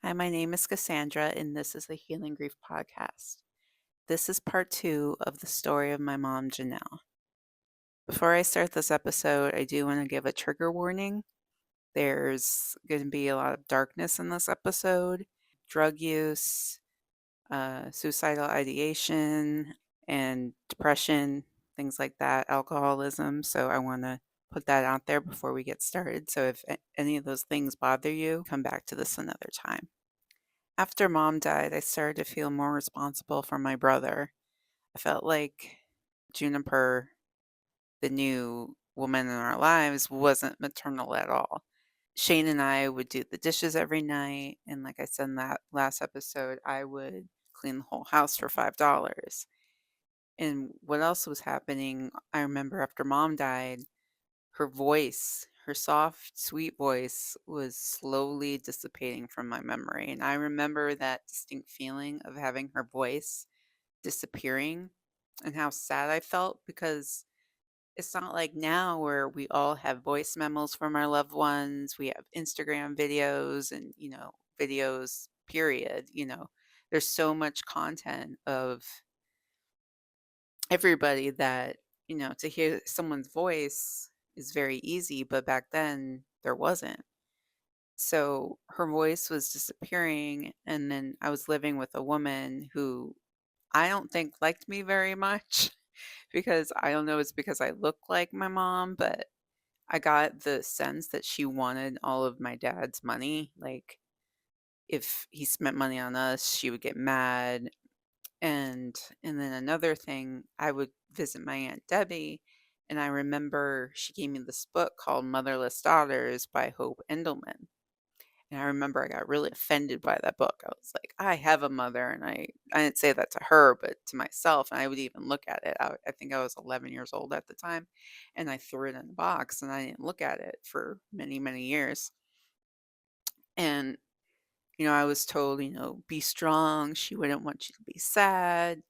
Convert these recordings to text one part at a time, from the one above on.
Hi, my name is Cassandra, and this is the Healing Grief Podcast. This is part two of the story of my mom, Janelle. Before I start this episode, I do want to give a trigger warning. There's going to be a lot of darkness in this episode, drug use, suicidal ideation, and depression, things like that, alcoholism. So I want to put that out there before we get started. So if any of those things bother you, come back to this another time. After mom died, I started to feel more responsible for my brother. I felt like Juniper, the new woman in our lives, wasn't maternal at all. Shane and I would do the dishes every night. And like I said in that last episode, I would clean the whole house for $5. And what else was happening? I remember after mom died, her voice, her soft, sweet voice was slowly dissipating from my memory, and I remember that distinct feeling of having her voice disappearing and how sad I felt because it's not like now where we all have voice memos from our loved ones, we have Instagram videos and, videos, period. There's so much content of everybody that, to hear someone's voice is very easy, but back then there wasn't. So her voice was disappearing. And then I was living with a woman who I don't think liked me very much because I don't know, it's because I look like my mom, but I got the sense that she wanted all of my dad's money. Like, if he spent money on us, she would get mad. And then another thing, I would visit my Aunt Debbie, and I remember she gave me this book called Motherless Daughters by Hope Endelman. And I remember I got really offended by that book. I was like, I have a mother, and I didn't say that to her, but to myself. And I would even look at it. I think I was 11 years old at the time, and I threw it in a box, and I didn't look at it for many, many years. And I was told, be strong. She wouldn't want you to be sad,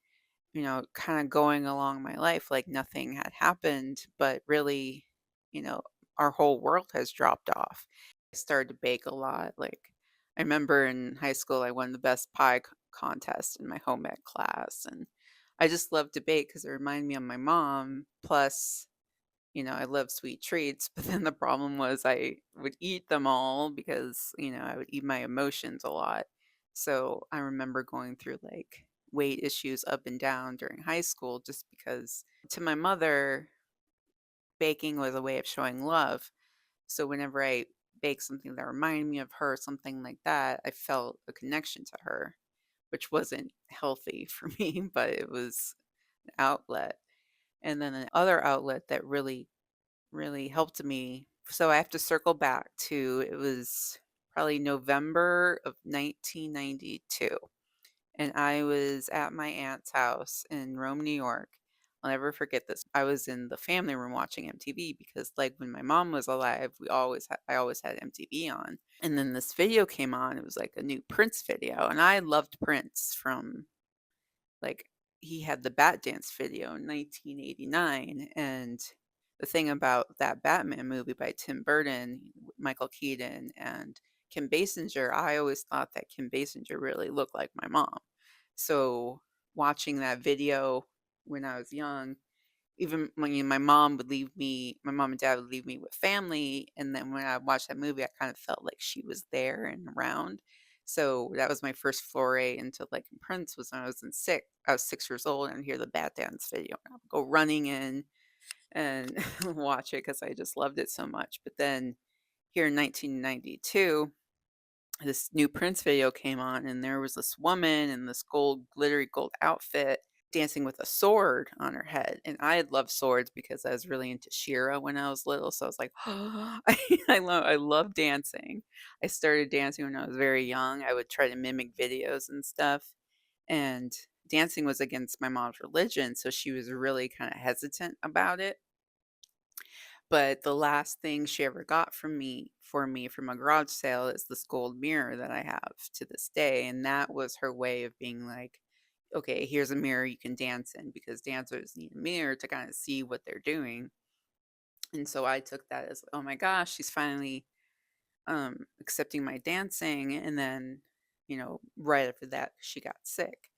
kind of going along my life like nothing had happened, but really, you know, our whole world has dropped off. I started to bake a lot. Like, I remember in high school, I won the best pie contest in my home ec class. And I just loved to bake because it reminded me of my mom. Plus, I love sweet treats, but then the problem was I would eat them all because, I would eat my emotions a lot. So I remember going through like weight issues up and down during high school just because to my mother, baking was a way of showing love. So whenever I baked something that reminded me of her, something like that, I felt a connection to her, which wasn't healthy for me, but it was an outlet. And then another outlet that really helped me. So I have to circle back to it was probably November of 1992. And I was at my aunt's house in Rome, New York. I'll never forget this. I was in the family room watching MTV because like when my mom was alive, I always had MTV on. And then this video came on. It was like a new Prince video. And I loved Prince from like he had the Bat Dance video in 1989, and the thing about that Batman movie by Tim Burton, Michael Keaton, and Kim Basinger, I always thought that Kim Basinger really looked like my mom. So watching that video when I was young, even when my mom and dad would leave me with family, and then when I watched that movie, I kind of felt like she was there and around. So that was my first foray into like Prince was when I was 6 years old and hear the Bat Dance video. And I would go running in and watch it because I just loved it so much. But then here in 1992, this new Prince video came on, and there was this woman in this glittery gold outfit dancing with a sword on her head. And I had loved swords because I was really into Shira when I was little. So I was like, I love dancing. I started dancing when I was very young. I would try to mimic videos and stuff. And dancing was against my mom's religion. So she was really kind of hesitant about it. But the last thing she ever got from a garage sale is this gold mirror that I have to this day, and that was her way of being like, "Okay, here's a mirror you can dance in," because dancers need a mirror to kinda see what they're doing, and so I took that as, "Oh my gosh, she's finally, accepting my dancing," and then right after that, she got sick.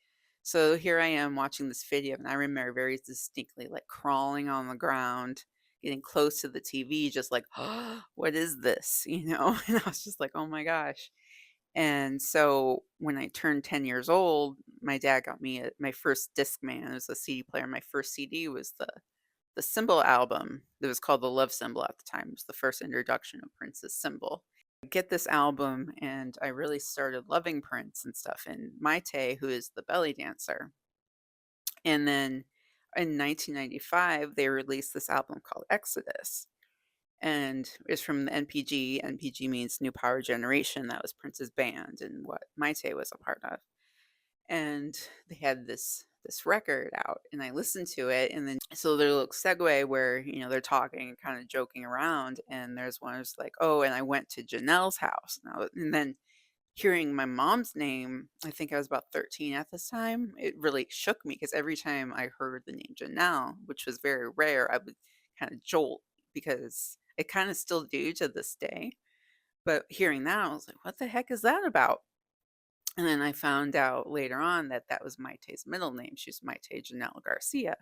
So here I am watching this video, and I remember very distinctly, like, crawling on the ground, getting close to the TV, just like, "What is this?" And I was just like, "Oh my gosh." And so when I turned 10 years old, my dad got me my first Discman. It was a CD player. My first CD was the Symbol album. It was called The Love Symbol at the time. It was the first introduction of Prince's Symbol. I get this album, and I really started loving Prince and stuff, and Maite, who is the belly dancer. And then in 1995, they released this album called Exodus, and it's from the NPG. NPG means New Power Generation. That was Prince's band and what Maite was a part of. And they had this record out, and I listened to it, and then so there's a little segue where they're talking and kind of joking around, and there's one who's like, "Oh, and I went to Janelle's house," and then hearing my mom's name, I think I was about 13 at this time, it really shook me because every time I heard the name Janelle, which was very rare, I would kind of jolt because I kind of still do to this day. But hearing that, I was like, what the heck is that about? And then I found out later on that that was Maite's middle name. She's Maite Janelle Garcia.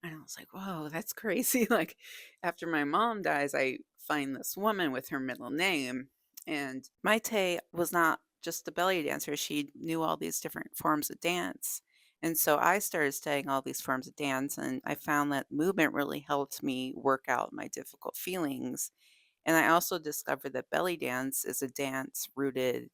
And I was like, whoa, that's crazy. Like, after my mom dies, I find this woman with her middle name. And Maite was not just a belly dancer, she knew all these different forms of dance. And so I started studying all these forms of dance, and I found that movement really helped me work out my difficult feelings. And I also discovered that belly dance is a dance rooted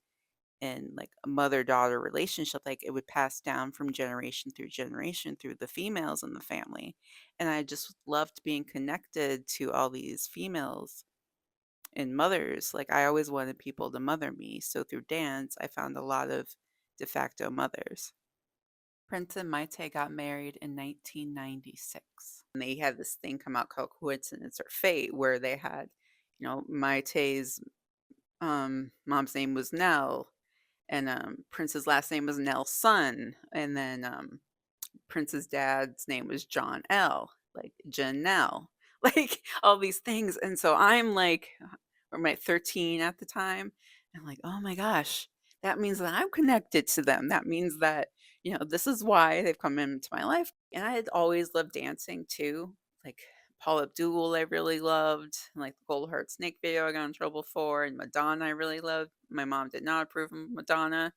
in like a mother-daughter relationship, like it would pass down from generation through the females in the family. And I just loved being connected to all these females and mothers. Like I always wanted people to mother me. So through dance, I found a lot of de facto mothers. Prince and Maite got married in 1996. And they had this thing come out called Coincidence or Fate, where they had, Maite's mom's name was Nell, and Prince's last name was Nelson, and then Prince's dad's name was John L, like Janelle, like all these things. And so I'm like, or my 13 at the time, I'm like, oh my gosh, that means that I'm connected to them. That means that, this is why they've come into my life. And I had always loved dancing too. Like Paula Abdul, I really loved, and like the Gold Heart Snake video I got in trouble for, and Madonna I really loved. My mom did not approve of Madonna.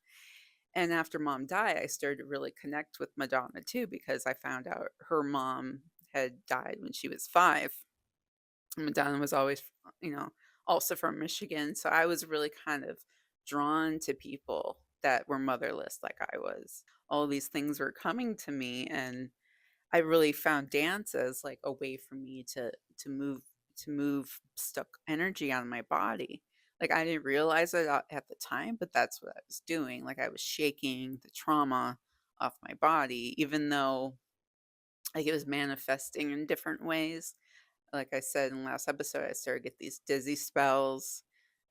And after mom died, I started to really connect with Madonna too, because I found out her mom had died when she was 5. And Madonna was always, also from Michigan. So I was really kind of drawn to people that were motherless like I was. All these things were coming to me, and I really found dance as like a way for me to move to move stuck energy out of my body. Like I didn't realize it at the time, but that's what I was doing. Like I was shaking the trauma off my body, even though like it was manifesting in different ways. Like I said in the last episode, I started to get these dizzy spells.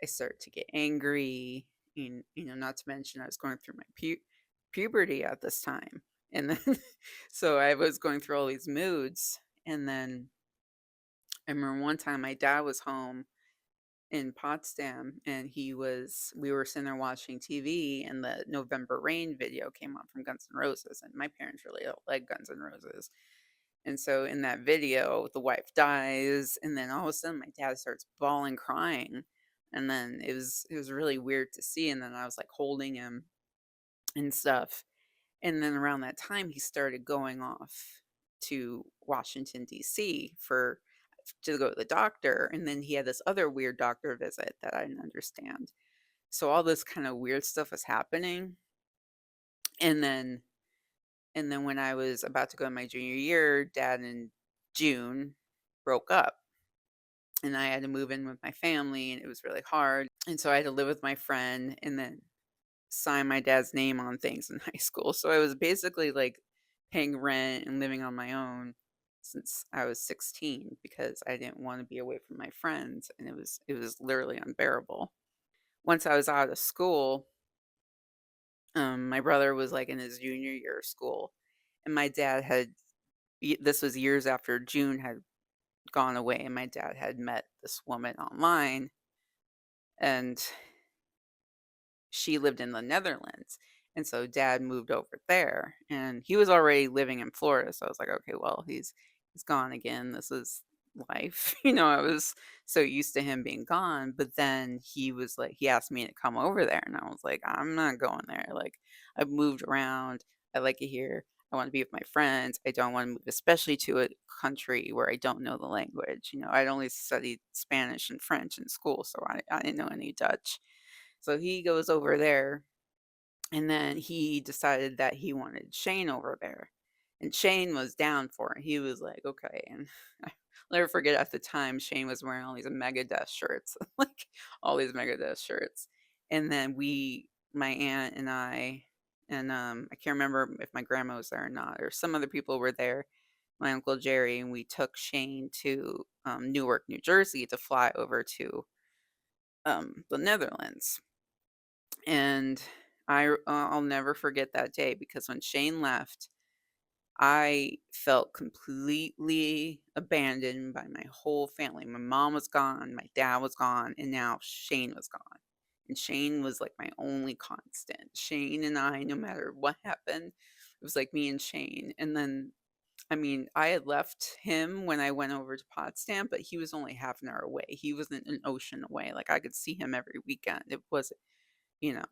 I started to get angry. And, not to mention I was going through my puberty at this time. And then, so I was going through all these moods. And then I remember one time my dad was home in Potsdam, and we were sitting there watching TV, and the November Rain video came on from Guns N' Roses. And my parents really don't like Guns N' Roses. And so in that video, the wife dies, and then all of a sudden my dad starts bawling, crying. And then it was really weird to see. And then I was like holding him and stuff. And then around that time he started going off to Washington, DC to go to the doctor. And then he had this other weird doctor visit that I didn't understand. So all this kind of weird stuff was happening. And then when I was about to go in my junior year, dad in June broke up, and I had to move in with my family, and it was really hard. And so I had to live with my friend and then sign my dad's name on things in high school. So I was basically like paying rent and living on my own since I was 16 because I didn't want to be away from my friends, and it was literally unbearable. Once I was out of school, my brother was like in his junior year of school, and my dad had this was years after June had gone away, and my dad had met this woman online, and she lived in the Netherlands. And so dad moved over there and he was already living in Florida. So I was like, okay, well, he's gone again. This is life. I was so used to him being gone, but then he was like he asked me to come over there and I was like, I'm not going there. Like I've moved around. I like it here. I want to be with my friends. I don't want to move, especially to a country where I don't know the language. I'd only studied Spanish and French in school, so I didn't know any Dutch. So he goes over there and then he decided that he wanted Shane over there. And Shane was down for it. He was like, okay. And I'll never forget at the time, Shane was wearing all these Megadeth shirts, like all these Megadeth shirts. And then my aunt and I can't remember if my grandma was there or not, or some other people were there, my Uncle Jerry, and we took Shane to Newark, New Jersey to fly over to the Netherlands. And I'll never forget that day because when Shane left, I felt completely abandoned by my whole family. My mom was gone, my dad was gone, and now Shane was gone. And Shane was like my only constant. Shane and I, no matter what happened, it was like me and Shane. And then, I mean, I had left him when I went over to Potsdam, but he was only half an hour away. He wasn't an ocean away. Like I could see him every weekend. It was, you know,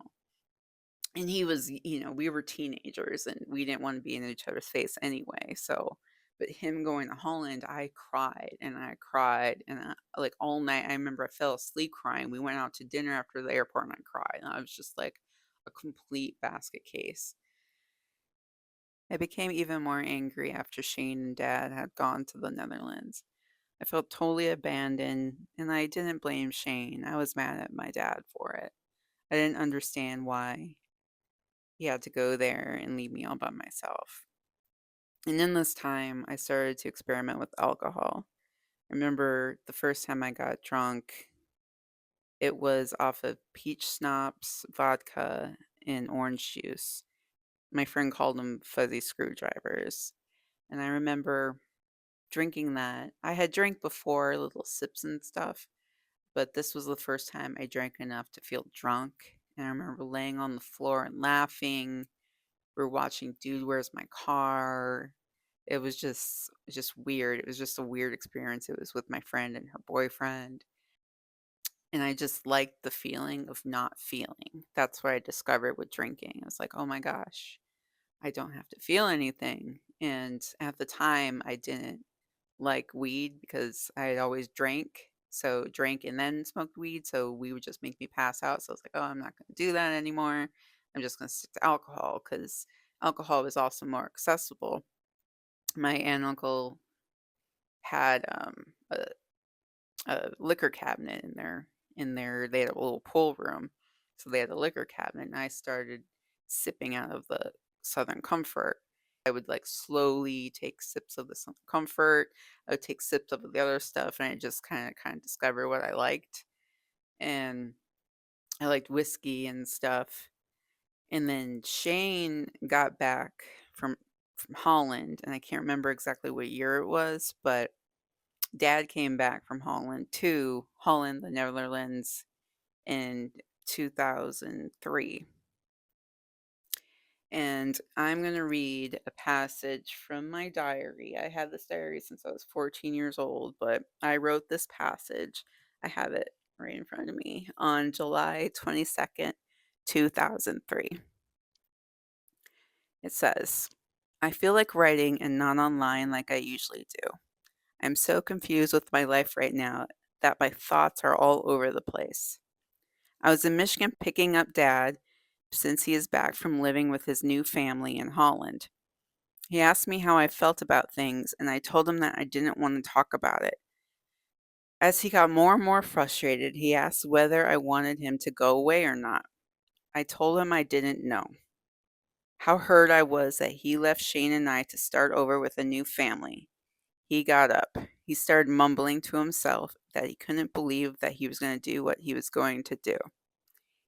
and he was, we were teenagers and we didn't want to be in each other's face anyway. So, but him going to Holland, I cried and I cried and like all night. I remember I fell asleep crying. We went out to dinner after the airport and I cried. And I was just like a complete basket case. I became even more angry after Shane and Dad had gone to the Netherlands. I felt totally abandoned and I didn't blame Shane. I was mad at my dad for it. I didn't understand why he had to go there and leave me all by myself. And in this time, I started to experiment with alcohol. I remember the first time I got drunk, it was off of peach schnapps, vodka, and orange juice. My friend called them fuzzy screwdrivers. And I remember drinking that. I had drank before, little sips and stuff, but this was the first time I drank enough to feel drunk. And I remember laying on the floor and laughing. We were watching Dude, Where's My Car? It was just weird. It was just a weird experience. It was with my friend and her boyfriend, and I just liked the feeling of not feeling. That's what I discovered with drinking. I was like, "Oh my gosh, I don't have to feel anything." And at the time, I didn't like weed because I had always drank. So drank and then smoked weed, so we would just make me pass out. So I was like, "Oh, I'm not gonna do that anymore. I'm just gonna stick to alcohol because alcohol was also more accessible." My aunt and uncle had a liquor cabinet in their they had a little pool room, so they had a liquor cabinet, and I started sipping out of the Southern Comfort. I would like slowly take sips of the Southern Comfort. I would take sips of the other stuff, and I just kind of discovered what I liked, and I liked whiskey and stuff. And then Shane got back from from Holland, and I can't remember exactly what year it was, but dad came back from Holland to Holland, the Netherlands, in 2003. And I'm going to read a passage from my diary. I had this diary since I was 14 years old, but I wrote this passage. I have it right in front of me on July 22nd, 2003. It says, I feel like writing and not online like I usually do. I'm so confused with my life right now that my thoughts are all over the place. I was in Michigan picking up dad since he is back from living with his new family in Holland. He asked me how I felt about things, and I told him that I didn't want to talk about it. As he got more and more frustrated, he asked whether I wanted him to go away or not. I told him I didn't know. How hurt I was that he left Shane and I to start over with a new family. He got up. He started mumbling to himself that he couldn't believe that he was going to do what he was going to do.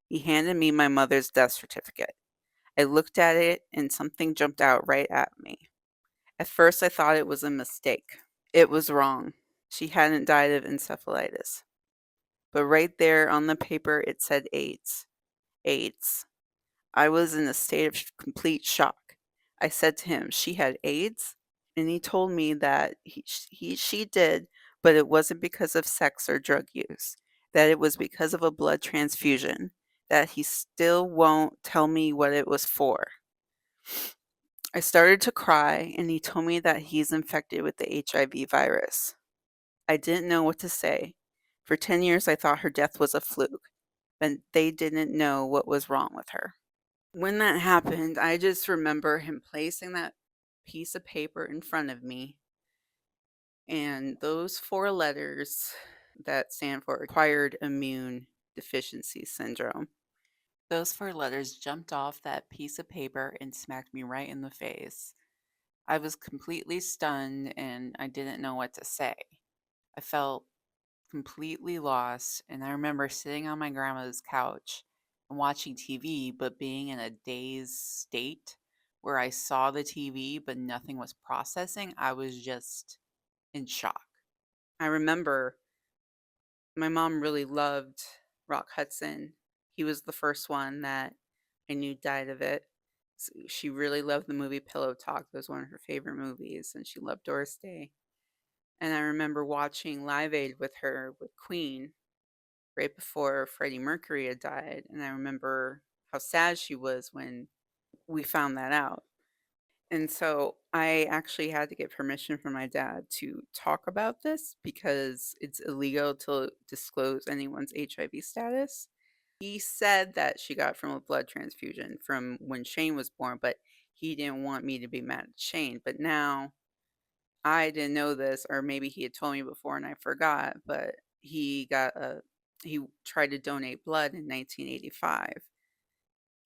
He handed me my mother's death certificate. I looked at it and something jumped out right at me. At first, I thought it was a mistake. It was wrong. She hadn't died of encephalitis. But right there on the paper, it said AIDS. AIDS. I was in a state of complete shock. I said to him, "She had AIDS?" And he told me that she did, but it wasn't because of sex or drug use, that it was because of a blood transfusion, that he still won't tell me what it was for. I started to cry, and he told me that he's infected with the HIV virus. I didn't know what to say. For 10 years, I thought her death was a fluke, and they didn't know what was wrong with her. When that happened, I just remember him placing that piece of paper in front of me, and those 4 letters that stand for acquired immune deficiency syndrome. Those 4 letters jumped off that piece of paper and smacked me right in the face. I was completely stunned and I didn't know what to say. I felt completely lost, and I remember sitting on my grandma's couch and watching TV, but being in a dazed state where I saw the TV, but nothing was processing. I was just in shock. I remember my mom really loved Rock Hudson. He was the first one that I knew died of it. She really loved the movie Pillow Talk. That was one of her favorite movies, and she loved Doris Day. And I remember watching Live Aid with her with Queen right before Freddie Mercury had died, and I remember how sad she was when we found that out. And so I actually had to get permission from my dad to talk about this because it's illegal to disclose anyone's HIV status. He said that she got from a blood transfusion from when Shane was born, but he didn't want me to be mad at Shane. But now I didn't know this, or maybe he had told me before and I forgot, but he tried to donate blood in 1985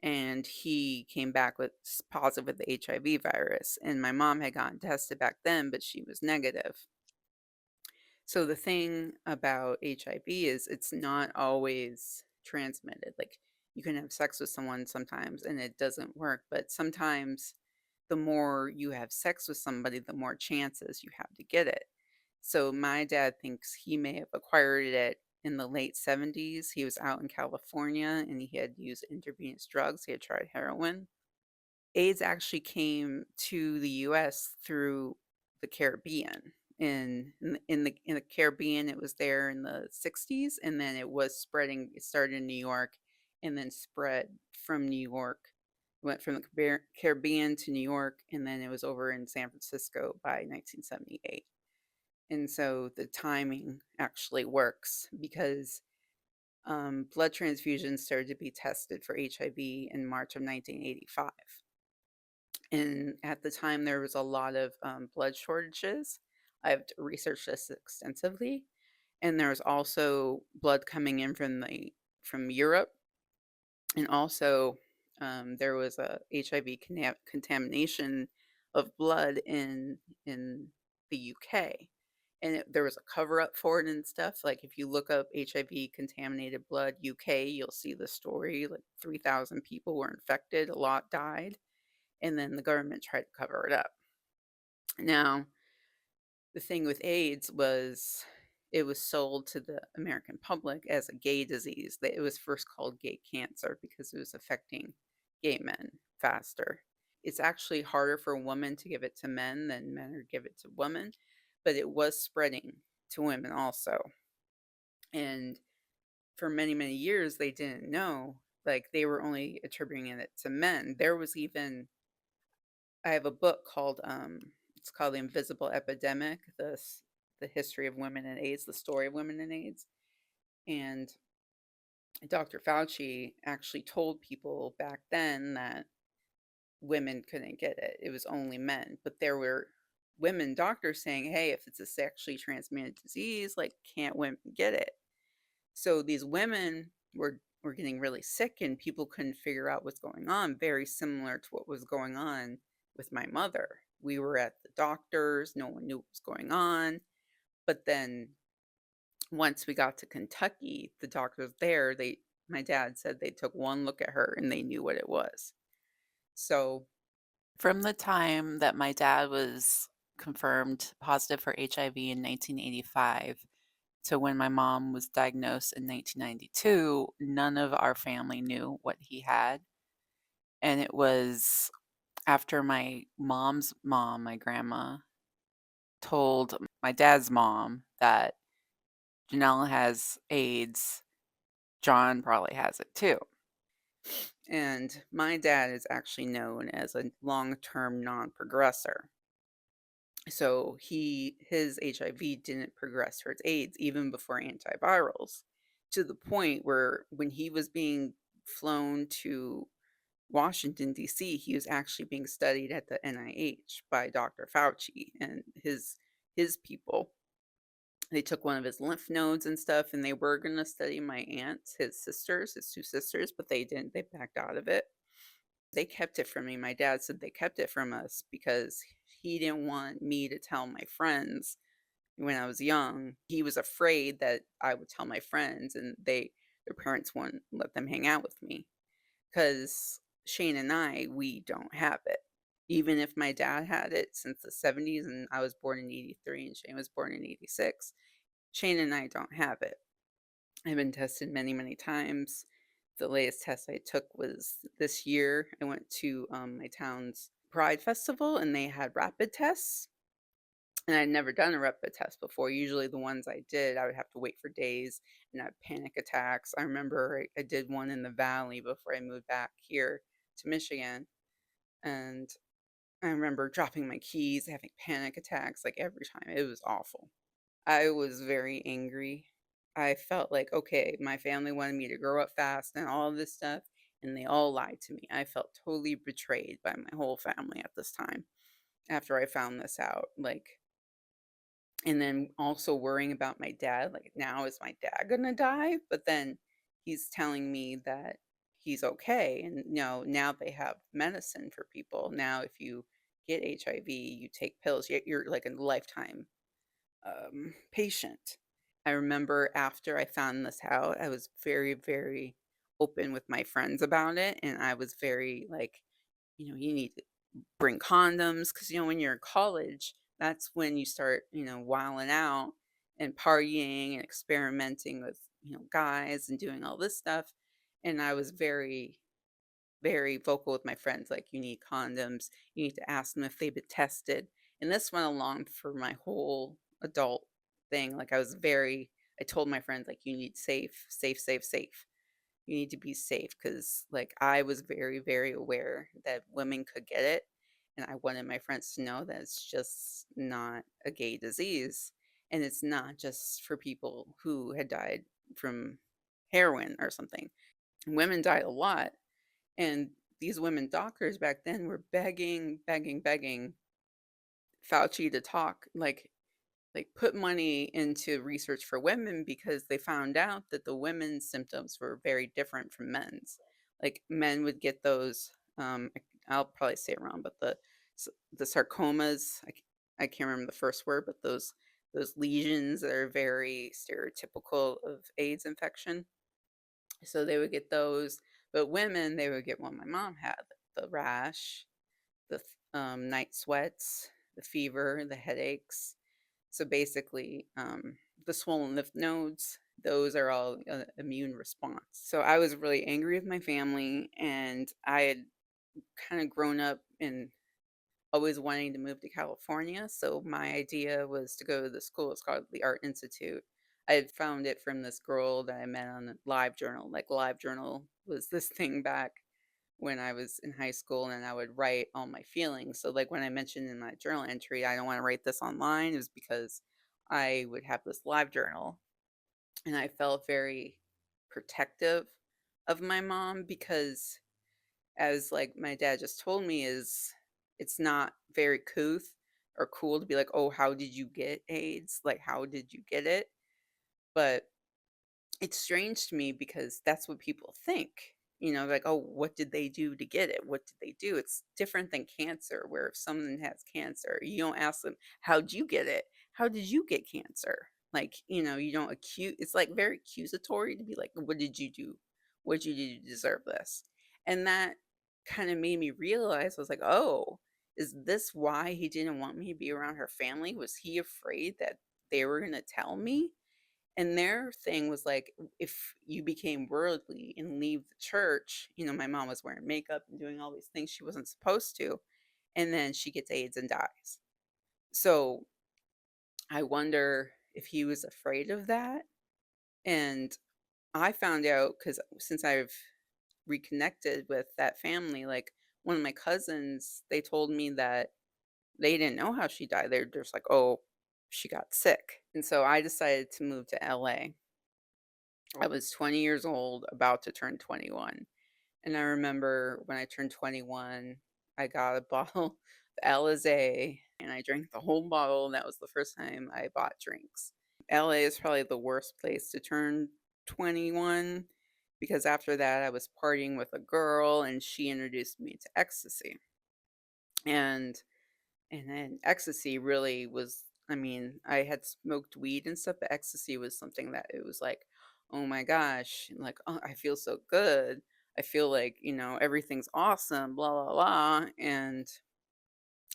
and he came back with positive with the HIV virus. And my mom had gotten tested back then, but she was negative. So the thing about HIV is it's not always transmitted. Like you can have sex with someone sometimes and it doesn't work, but sometimes the more you have sex with somebody, the more chances you have to get it. So my dad thinks he may have acquired it in the late 70s. He was out in California and he had used intravenous drugs. He had tried heroin. AIDS actually came to the US through the Caribbean. In the Caribbean, it was there in the 60s, and then it was spreading. It started in New York, and then spread from New York. Went from the Caribbean to New York, and then it was over in San Francisco by 1978. And so the timing actually works because blood transfusions started to be tested for HIV in March of 1985. And at the time, there was a lot of blood shortages. I've researched this extensively, and there was also blood coming in from Europe, and also there was a HIV contamination of blood in the UK, and there was a cover up for it and stuff. Like if you look up HIV contaminated blood UK, you'll see the story. Like 3,000 people were infected, a lot died, and then the government tried to cover it up. Now, the thing with AIDS was it was sold to the American public as a gay disease. It was first called gay cancer because it was affecting gay men faster. It's actually harder for women to give it to men than men to give it to women, but it was spreading to women also. And for many, many years, they didn't know. Like they were only attributing it to men. I have a book called it's called The Invisible Epidemic, the history of women and AIDS, the story of women and AIDS. And Dr. Fauci actually told people back then that women couldn't get it. It was only men. But there were women doctors saying, hey, if it's a sexually transmitted disease, like can't women get it? So these women were getting really sick and people couldn't figure out what's going on, very similar to what was going on with my mother. We were at the doctors, no one knew what was going on. But then once we got to Kentucky, the doctors there, my dad said they took one look at her and they knew what it was. So from the time that my dad was confirmed positive for HIV in 1985, So when my mom was diagnosed in 1992, none of our family knew what he had. And it was after my mom's mom, my grandma, told my dad's mom that Janelle has AIDS, John probably has it too. And my dad is actually known as a long-term non-progressor. So his HIV didn't progress towards AIDS even before antivirals, to the point where when he was being flown to Washington, D.C., he was actually being studied at the NIH by Dr. Fauci and his people. They took one of his lymph nodes and stuff, and they were going to study my aunts, his two sisters, but they didn't. They backed out of it. They kept it from me. My dad said they kept it from us because he didn't want me to tell my friends when I was young. He was afraid that I would tell my friends and their parents wouldn't let them hang out with me. Because Shane and I, we don't have it. Even if my dad had it since the 70s and I was born in 83 and Shane was born in 86, Shane and I don't have it. I've been tested many, many times. The latest test I took was this year. I went to my town's Pride Festival and they had rapid tests. And I'd never done a rapid test before. Usually, the ones I did, I would have to wait for days and have panic attacks. I remember I did one in the valley before I moved back here to Michigan. And I remember dropping my keys, having panic attacks like every time. It was awful. I was very angry. I felt like, okay, my family wanted me to grow up fast and all of this stuff, and they all lied to me. I felt totally betrayed by my whole family at this time after I found this out. Like, and then also worrying about my dad, like, now is my dad gonna die? But then he's telling me that he's okay, and, now they have medicine for people. Now if you get HIV, you take pills, you're like a lifetime, patient. I remember after I found this out, I was very, very open with my friends about it, and I was very, like, "You need to bring condoms, because when you're in college, that's when you start, wilding out and partying and experimenting with, guys and doing all this stuff. And I was very, very vocal with my friends, like, you need condoms, you need to ask them if they've been tested. And this went along for my whole adult thing. Like, I told my friends, like, you need safe, safe, safe, safe. You need to be safe because, like, I was very, very aware that women could get it, and I wanted my friends to know that it's just not a gay disease, and it's not just for people who had died from heroin or something. Women died a lot, and these women doctors back then were begging, begging, begging Fauci to talk, like put money into research for women because they found out that the women's symptoms were very different from men's. Like, men would get those, I'll probably say it wrong, but the sarcomas, I can't remember the first word, but those lesions that are very stereotypical of AIDS infection. So they would get those, but women, they would get what my mom had, the rash, the night sweats, the fever, the headaches. So basically, the swollen lymph nodes, those are all immune response. So I was really angry with my family, and I had kind of grown up and always wanting to move to California. So my idea was to go to the school. It's called the Art Institute. I had found it from this girl that I met on LiveJournal. Like, LiveJournal was this thing back when I was in high school, and I would write all my feelings. So, like, when I mentioned in my journal entry, I don't want to write this online, it was because I would have this live journal, and I felt very protective of my mom because, as like my dad just told me, is it's not very couth or cool to be like, oh, how did you get AIDS? Like, how did you get it? But it's strange to me because that's what people think. Like, oh, what did they do to get it? What did they do? It's different than cancer, where if someone has cancer, you don't ask them, how'd you get it? How did you get cancer? Like, you don't accuse, it's like very accusatory to be like, what did you do? What did you do to deserve this? And that kind of made me realize, I was like, oh, is this why he didn't want me to be around her family? Was he afraid that they were going to tell me? And their thing was like, if you became worldly and leave the church, my mom was wearing makeup and doing all these things she wasn't supposed to, and then she gets AIDS and dies. So I wonder if he was afraid of that. And I found out because since I've reconnected with that family, like one of my cousins, they told me that they didn't know how she died. They're just like, oh, she got sick. And so I decided to move to LA. I was 20 years old, about to turn 21. And I remember when I turned 21, I got a bottle of Alizé and I drank the whole bottle. And that was the first time I bought drinks. LA is probably the worst place to turn 21 because after that, I was partying with a girl and she introduced me to ecstasy. And and then ecstasy really was, I mean, I had smoked weed and stuff, but ecstasy was something that it was like, oh my gosh, like, oh, I feel so good. I feel like, everything's awesome, blah, blah, blah. And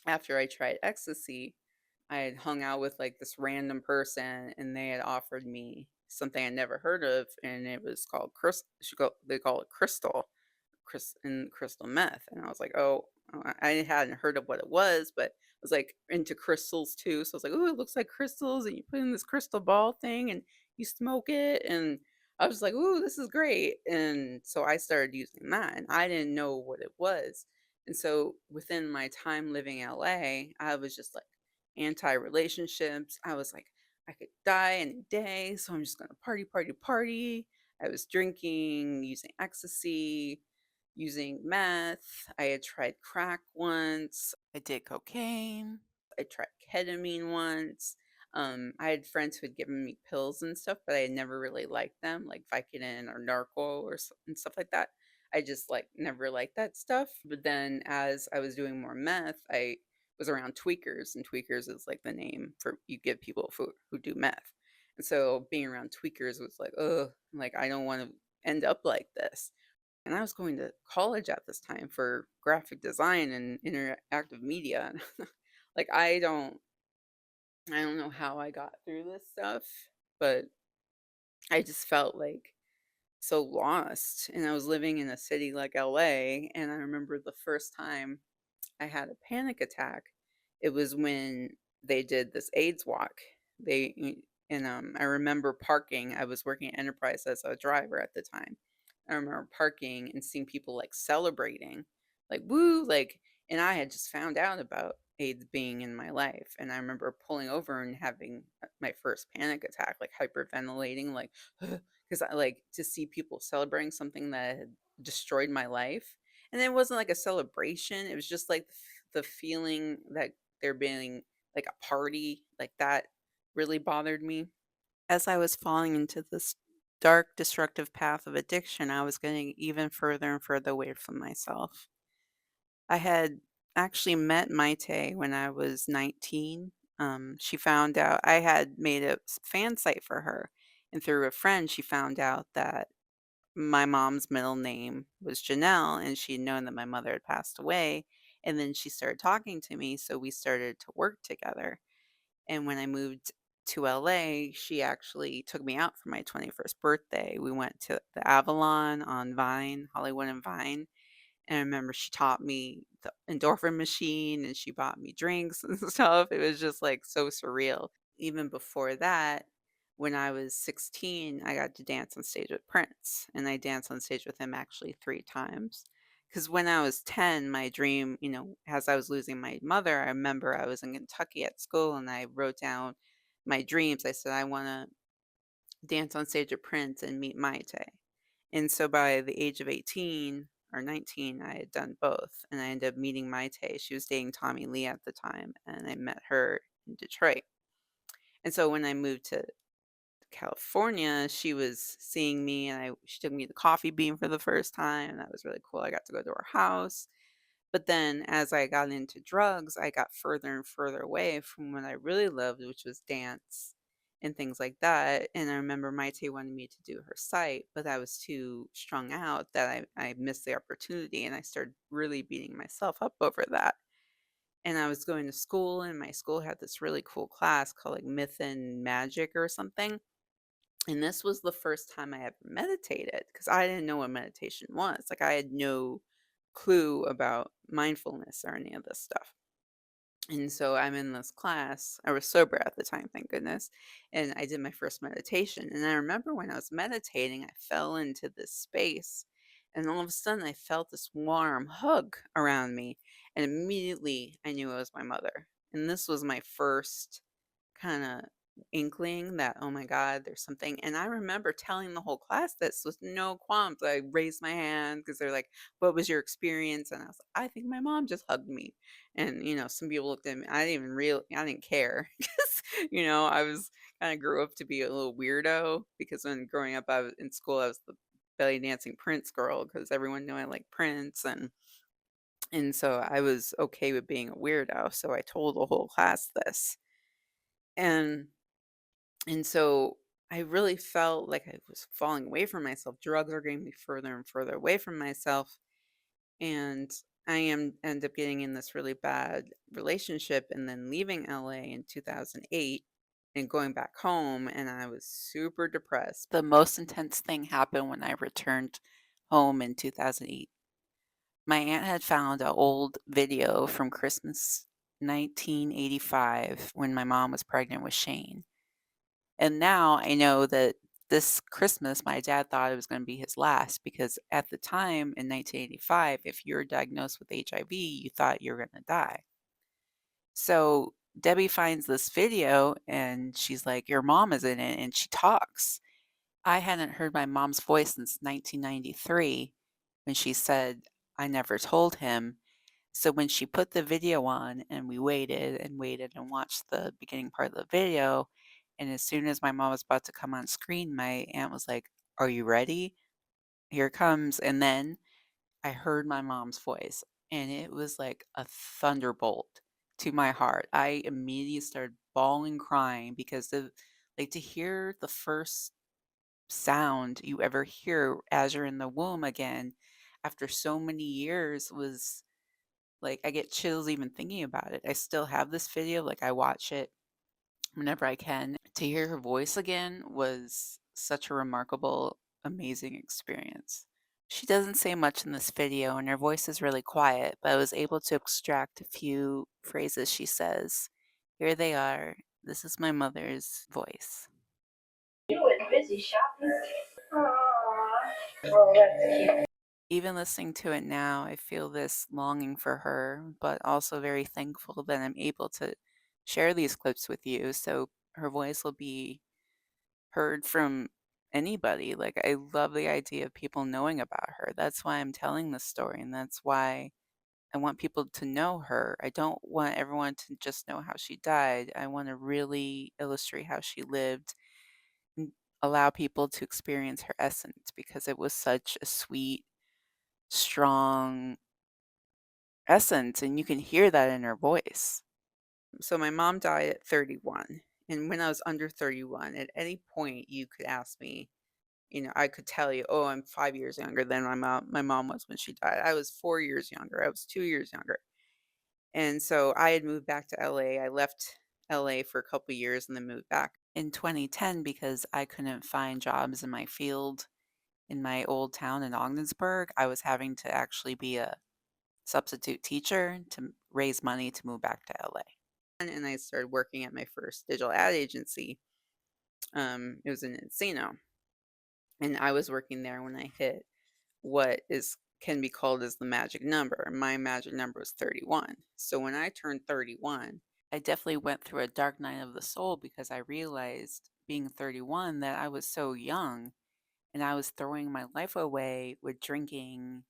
after I tried ecstasy, I had hung out with like this random person and they had offered me something I'd never heard of. And it was called they call it crystal meth, and I was like, "Oh," I hadn't heard of what it was, but I was, like, into crystals too, so I was like, "Ooh, it looks like crystals, and you put in this crystal ball thing, and you smoke it," and I was like, "Ooh, this is great," and so I started using that, and I didn't know what it was, and so within my time living in LA, I was just, like, anti-relationships. I was like, "I could die any day, so I'm just gonna party, party, party." I was drinking, using ecstasy, using meth. I had tried crack once. I did cocaine. I tried ketamine once. I had friends who had given me pills and stuff, but I had never really liked them, like Vicodin or Narco and stuff like that. I just like never liked that stuff. But then as I was doing more meth, I was around tweakers, and tweakers is like the name for you give people who do meth. And so being around tweakers was like, oh, like I don't want to end up like this. And I was going to college at this time for graphic design and interactive media. Like I don't know how I got through this stuff, but I just felt like so lost. And I was living in a city like LA, and I remember the first time I had a panic attack. It was when they did this AIDS walk. I remember parking. I was working at Enterprise as a driver at the time. I remember parking and seeing people like celebrating, like woo, like, and I had just found out about AIDS being in my life, and I remember pulling over and having my first panic attack, like hyperventilating, like because I like to see people celebrating something that had destroyed my life, and it wasn't like a celebration. It was just like the feeling that there being like a party like that really bothered me. As I was falling into this dark, destructive path of addiction, I was getting even further and further away from myself. I had actually met Maite when I was 19. She found out I had made a fan site for her, and through a friend, she found out that my mom's middle name was Janelle, and she'd known that my mother had passed away. And then she started talking to me, so we started to work together. And when I moved to LA, she actually took me out for my 21st birthday. We went to the Avalon on Vine, Hollywood and Vine. And I remember she taught me the endorphin machine and she bought me drinks and stuff. It was just like so surreal. Even before that, when I was 16, I got to dance on stage with Prince. And I danced on stage with him actually 3 times. Because when I was 10, my dream, as I was losing my mother, I remember I was in Kentucky at school and I wrote down my dreams. I said, I want to dance on stage with Prince and meet Maite. And so by the age of 18 or 19, I had done both. And I ended up meeting Maite. She was dating Tommy Lee at the time. And I met her in Detroit. And so when I moved to California, she was seeing me and she took me to Coffee Bean for the first time. And that was really cool. I got to go to her house. But then as I got into drugs, I got further and further away from what I really loved, which was dance and things like that. And I remember Maite wanted me to do her site, but I was too strung out that I missed the opportunity and I started really beating myself up over that. And I was going to school, and my school had this really cool class called like Myth and Magic or something. And this was the first time I ever meditated because I didn't know what meditation was. Like, I had no clue about mindfulness or any of this stuff. And so I'm in this class. I was sober at the time, thank goodness. And I did my first meditation. And I remember when I was meditating, I fell into this space. And all of a sudden, I felt this warm hug around me. And immediately, I knew it was my mother. And this was my first kinda inkling that, "Oh my god, there's something," and I remember telling the whole class this with no qualms. I raised my hand because 'cause they're like, "What was your experience?" And I was like, "I think my mom just hugged me." And, some people looked at me. I didn't care because, I was kinda grew up to be a little weirdo because when growing up, I was in school, I was the belly dancing Prince girl because everyone knew I liked Prince, and so I was okay with being a weirdo, so I told the whole class this. And And so I really felt like I was falling away from myself. Drugs are getting me further and further away from myself. And end up getting in this really bad relationship and then leaving LA in 2008 and going back home. And I was super depressed. The most intense thing happened when I returned home in 2008. My aunt had found an old video from Christmas 1985 when my mom was pregnant with Shane, and now I know that this Christmas, my dad thought it was gonna be his last because at the time in 1985, if you were diagnosed with HIV, you thought you were gonna die. So Debbie finds this video and she's like, "Your mom is in it," and she talks. I hadn't heard my mom's voice since 1993 when she said, "I never told him." So when she put the video on and we waited and waited and watched the beginning part of the video, and as soon as my mom was about to come on screen, my aunt was like, "Are you ready? Here it comes." And then I heard my mom's voice, and it was like a thunderbolt to my heart. I immediately started bawling, crying because to hear the first sound you ever hear as you're in the womb again after so many years was like, I get chills even thinking about it. I still have this video, like, I watch it whenever I can. To hear her voice again was such a remarkable, amazing experience. She doesn't say much in this video, and her voice is really quiet, but I was able to extract a few phrases she says. Here they are. This is my mother's voice. You was busy shopping. Aww. Well, that's cute. Even listening to it now, I feel this longing for her, but also very thankful that I'm able to share these clips with you so her voice will be heard from anybody. Like, I love the idea of people knowing about her. That's why I'm telling this story, and that's why I want people to know her. I don't want everyone to just know how she died. I want to really illustrate how she lived and allow people to experience her essence because it was such a sweet, strong essence, and you can hear that in her voice. So my mom died at 31, and when I was under 31, at any point you could ask me, I could tell you, "Oh, I'm 5 years younger than my mom was when she died." I was 4 years younger, I was 2 years younger, and so I had moved back to LA. I left LA for a couple years and then moved back in 2010 because I couldn't find jobs in my field in my old town in Ogdensburg. I was having to actually be a substitute teacher to raise money to move back to LA. And I started working at my first digital ad agency. It was in Encino, and I was working there when I hit what is can be called as the magic number. My magic number was 31. So when I turned 31, I definitely went through a dark night of the soul because I realized being 31 that I was so young and I was throwing my life away with drinking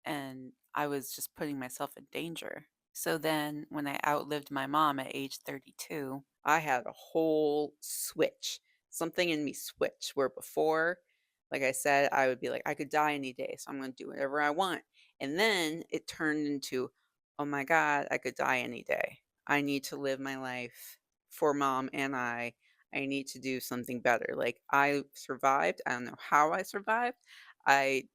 and I was just putting myself in danger. So then, when I outlived my mom at age 32, I had a whole switch. Something in me switched where before, like I said, I would be like, I could die any day, so I'm going to do whatever I want. And then it turned into, oh my God, I could die any day. I need to live my life for mom and I need to do something better. Like I survived. I don't know how I survived. I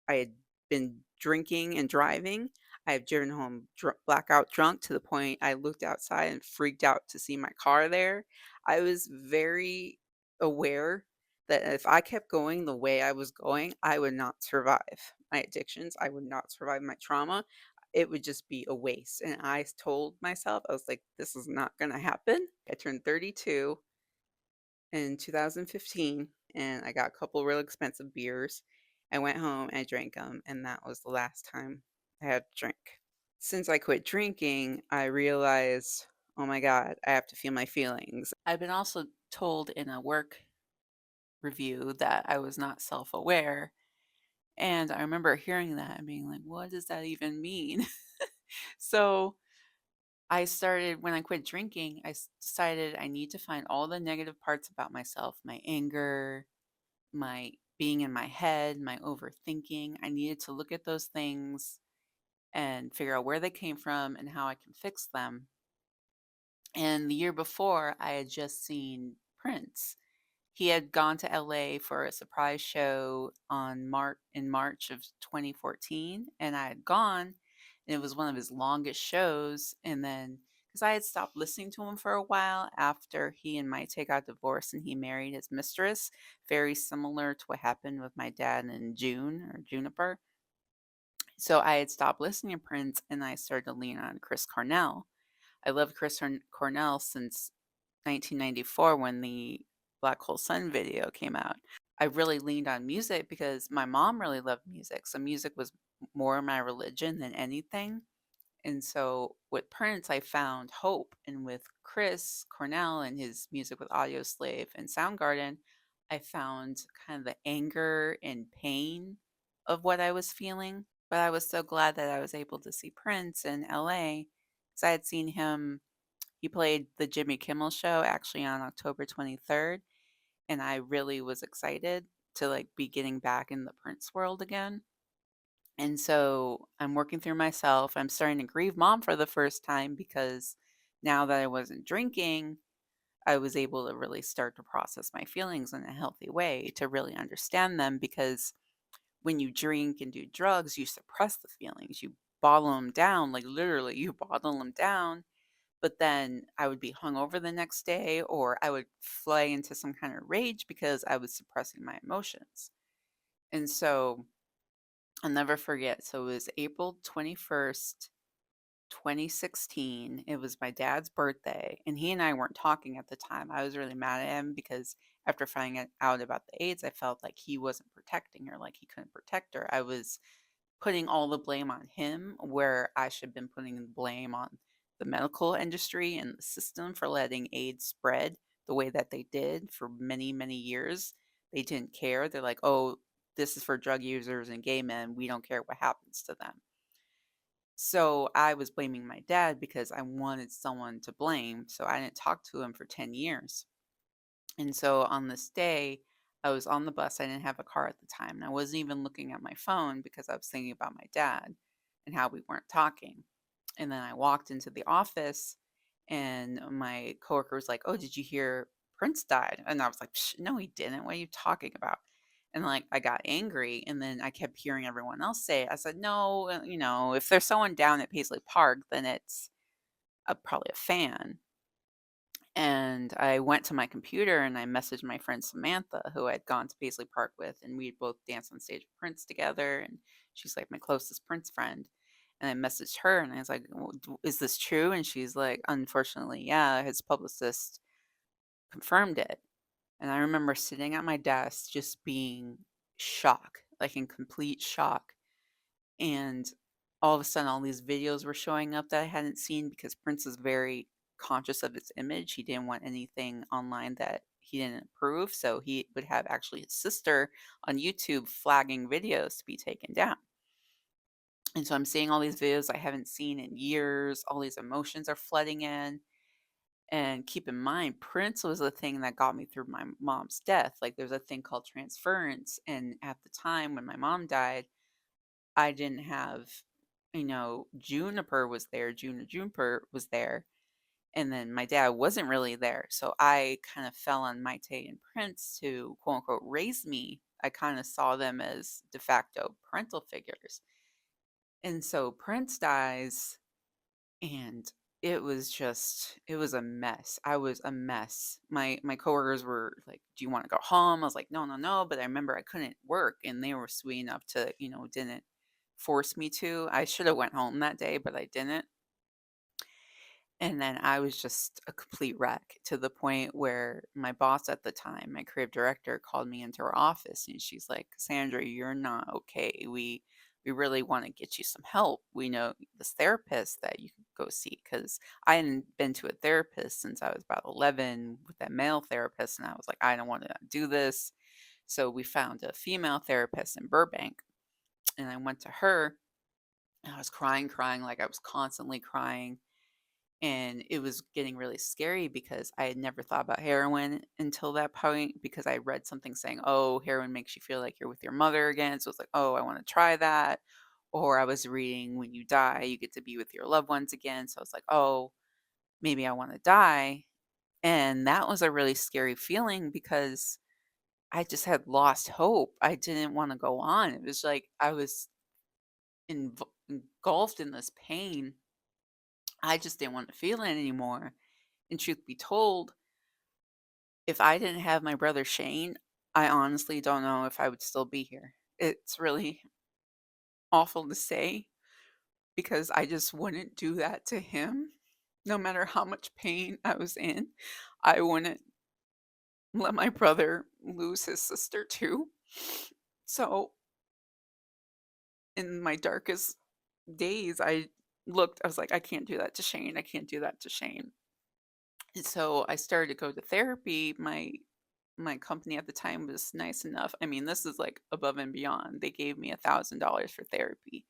I had been drinking and driving. I have driven home blackout drunk to the point I looked outside and freaked out to see my car there. I was very aware that if I kept going the way I was going, I would not survive my addictions, I would not survive my trauma. It would just be a waste, and told myself, I was like, "This is not gonna happen." I turned 32 in 2015, and I got a couple real expensive beers. I went home, and I drank them, and that was the last time I had a drink. Since I quit drinking, I realized, "Oh my god, I have to feel my feelings." I've been also told in a work review that I was not self-aware, and I remember hearing that and being like, "What does that even mean?" So, I started when I quit drinking, decided I need to find all the negative parts about myself, my anger, my being in my head, my overthinking. I needed to look at those things and figure out where they came from and how I can fix them. And the year before, I had just seen Prince. He had gone to LA for a surprise show on March of 2014, and I had gone, and it was one of his longest shows, and then because I had stopped listening to him for a while after he and Maite got divorced and he married his mistress, very similar to what happened with my dad and June or Juniper. So I had stopped listening to Prince, and I started to lean on Chris Cornell. I loved Cornell since 1994 when the Black Hole Sun video came out. I really leaned on music because my mom really loved music, so music was more my religion than anything. And so with Prince, I found hope, and with Chris Cornell and his music with Audioslave and Soundgarden, I found kind of the anger and pain of what I was feeling. But I was so glad that I was able to see Prince in LA because I had seen him. He played the Jimmy Kimmel Show actually on October 23rd, and I really was excited to like be getting back in the Prince world again. And so I'm working through myself. I'm starting to grieve mom for the first time because now that I wasn't drinking, I was able to really start to process my feelings in a healthy way to really understand them. Because when you drink and do drugs, you suppress the feelings, you bottle them down, like literally, you bottle them down. But then I would be hungover the next day, or I would fly into some kind of rage because I was suppressing my emotions. And so I'll never forget. So it was April 21st, 2016. It was my dad's birthday, and he and I weren't talking at the time. I was really mad at him because after finding out about the AIDS, I felt like he wasn't protecting her, like he couldn't protect her. I was putting all the blame on him where I should have been putting the blame on the medical industry and the system for letting AIDS spread the way that they did for many, many years. They didn't care. They're like, "Oh, this is for drug users and gay men. We don't care what happens to them." So I was blaming my dad because I wanted someone to blame. So I didn't talk to him for 10 years. And so on this day, I was on the bus. I didn't have a car at the time. And I wasn't even looking at my phone because I was thinking about my dad and how we weren't talking. And then I walked into the office and my coworker was like, "Oh, did you hear Prince died?" And I was like, "Psh, no, he didn't. What are you talking about?" And like I got angry and then I kept hearing everyone else say it. I said, "No, if there's someone down at Paisley Park, then it's probably a fan." And I went to my computer and I messaged my friend Samantha, who I'd gone to Paisley Park with, and we both danced on stage with Prince together. And she's like my closest Prince friend. And I messaged her and I was like, "Well, is this true?" And she's like, "Unfortunately, yeah, his publicist confirmed it." And I remember sitting at my desk just being shocked, like in complete shock. And all of a sudden, all these videos were showing up that I hadn't seen because Prince is very conscious of his image. He didn't want anything online that he didn't approve. So he would have actually his sister on YouTube flagging videos to be taken down. And so I'm seeing all these videos I haven't seen in years. All these emotions are flooding in. And keep in mind, Prince was the thing that got me through my mom's death. Like there's a thing called transference. And at the time when my mom died, I didn't have, Juniper was there, Juniper was there, and then my dad wasn't really there. So I kind of fell on Maite and Prince to quote unquote raise me. I kind of saw them as de facto parental figures. And so Prince dies, and it was a mess. I was a mess. My coworkers were like, "Do you wanna go home?" I was like, "No, no, no," but I remember I couldn't work, and they were sweet enough to, didn't force me to. I shoulda went home that day, but I didn't. And then I was just a complete wreck to the point where my boss at the time, my creative director, called me into her office and she's like, "Sandra, you're not okay. We really want to get you some help. We know this therapist that you could go see." Because I hadn't been to a therapist since I was about 11 with that male therapist. And I was like, I don't want to do this. So we found a female therapist in Burbank and I went to her and I was crying, crying, like I was constantly crying, and it was getting really scary because I had never thought about heroin until that point because I read something saying, "Oh, heroin makes you feel like you're with your mother again." So it's like, "Oh, I want to try that." Or I was reading, "When you die, you get to be with your loved ones again." So I was like, "Oh, maybe I want to die." And that was a really scary feeling because I just had lost hope. I didn't want to go on. It was like I was engulfed in this pain. I just didn't want to feel it anymore. And truth be told, if I didn't have my brother Shane, I honestly don't know if I would still be here. It's really awful to say because I just wouldn't do that to him. No matter how much pain I was in, I wouldn't let my brother lose his sister too. So, in my darkest days, I was like, I can't do that to Shane. I can't do that to Shane. And so I started to go to therapy. My company at the time was nice enough. I mean, this is like above and beyond. They gave me $1,000 for therapy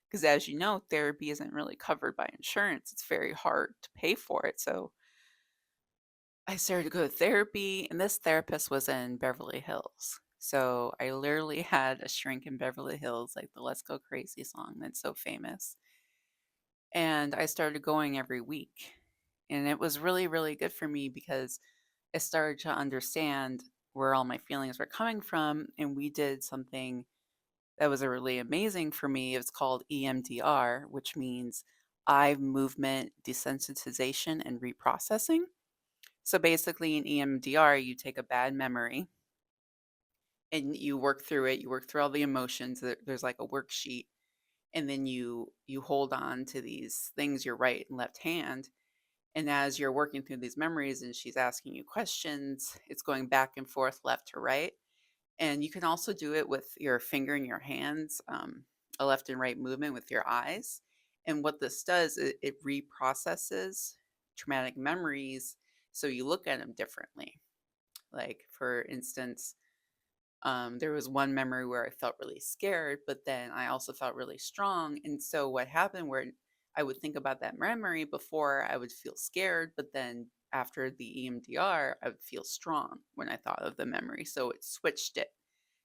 because, as you know, therapy isn't really covered by insurance. It's very hard to pay for it. So I started to go to therapy, and this therapist was in Beverly Hills. So I literally had a shrink in Beverly Hills, like the Let's Go Crazy song that's so famous. And I started going every week. And it was really, really good for me because I started to understand where all my feelings were coming from. And we did something that was really amazing for me. It's called EMDR, which means eye movement desensitization and reprocessing. So basically, in EMDR, you take a bad memory and you work through it. You work through all the emotions. There's like a worksheet, and then you hold on to these things, your right and left hand. And as you're working through these memories and she's asking you questions, it's going back and forth, left to right. And you can also do it with your finger in your hands, a left and right movement with your eyes. And what this does, it reprocesses traumatic memories so you look at them differently. Like, for instance, there was one memory where I felt really scared, but then I also felt really strong. And so what happened where I would think about that memory before I would feel scared, but then after the EMDR, I would feel strong when I thought of the memory. So it switched it.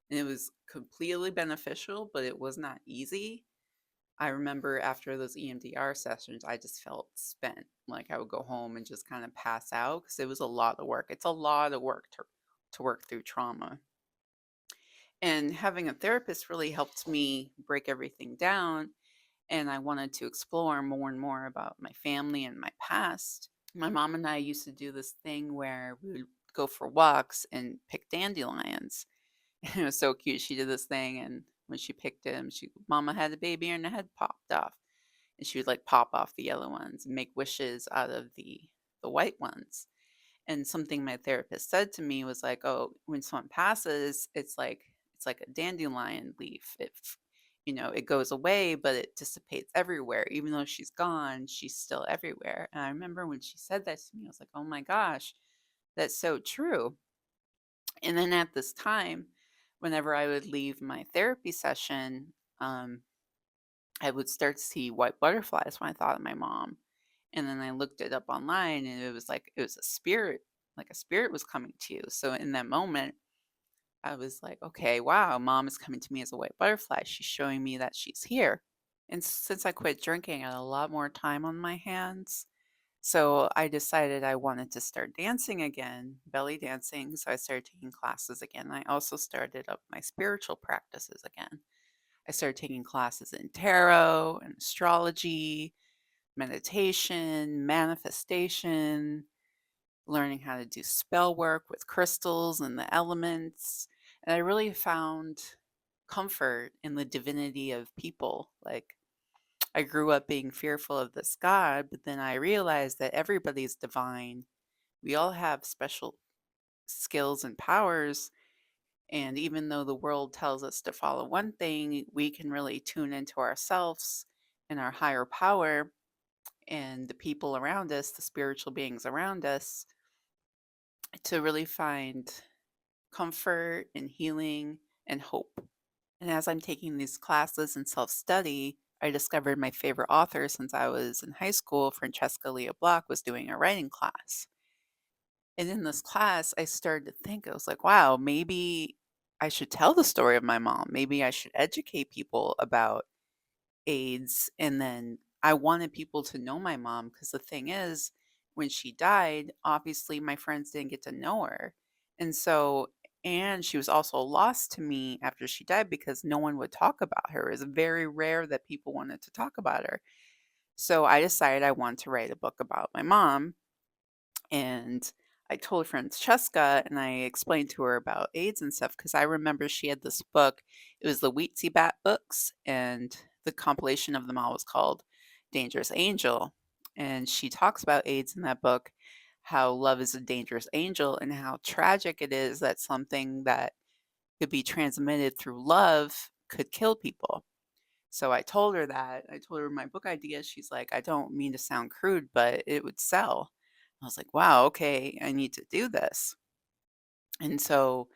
And it was completely beneficial, but it was not easy. I remember after those EMDR sessions, I just felt spent. Like I would go home and just kind of pass out because it was a lot of work. It's a lot of work to work through trauma. And having a therapist really helped me break everything down. And I wanted to explore more and more about my family and my past. My mom and I used to do this thing where we would go for walks and pick dandelions. And it was so cute. She did this thing, and when she picked him, Mama had a baby and the head popped off. And she would like pop off the yellow ones and make wishes out of the white ones. And something my therapist said to me was like, "Oh, when someone passes, it's like a dandelion leaf. It goes away, but it dissipates everywhere. Even though she's gone, she's still everywhere." And I remember when she said that to me, I was like, "Oh my gosh, that's so true." And then at this time, whenever I would leave my therapy session, um, I would start to see white butterflies when I thought of my mom. And then I looked it up online and it was like it was a spirit, like a spirit was coming to you. So in that moment, I was like, okay, wow, mom is coming to me as a white butterfly. She's showing me that she's here. And since I quit drinking, I had a lot more time on my hands. So I decided I wanted to start dancing again, belly dancing. So I started taking classes again. I also started up my spiritual practices again. I started taking classes in tarot and astrology, meditation, manifestation, learning how to do spell work with crystals and the elements. And I really found comfort in the divinity of people. Like, I grew up being fearful of this God, but then I realized that everybody's divine. We all have special skills and powers. And even though the world tells us to follow one thing, we can really tune into ourselves and our higher power and the people around us, the spiritual beings around us, to really find comfort and healing and hope. And as I'm taking these classes in self study, I discovered my favorite author since I was in high school, Francesca Leah Block, was doing a writing class. And in this class, I started to think, I was like, wow, maybe I should tell the story of my mom. Maybe I should educate people about AIDS. And then I wanted people to know my mom because the thing is, when she died, obviously my friends didn't get to know her. And so, and she was also lost to me after she died because no one would talk about her. It was very rare that people wanted to talk about her. So I decided I wanted to write a book about my mom. And I told Francesca and I explained to her about AIDS and stuff because I remember she had this book. It was the Wheatsy Bat books, and the compilation of them all was called Dangerous Angel. And she talks about AIDS in that book, how love is a dangerous angel, and how tragic it is that something that could be transmitted through love could kill people. So I told her that. I told her my book idea. She's like, I don't mean to sound crude, but it would sell. I was like, wow, okay, I need to do this. And so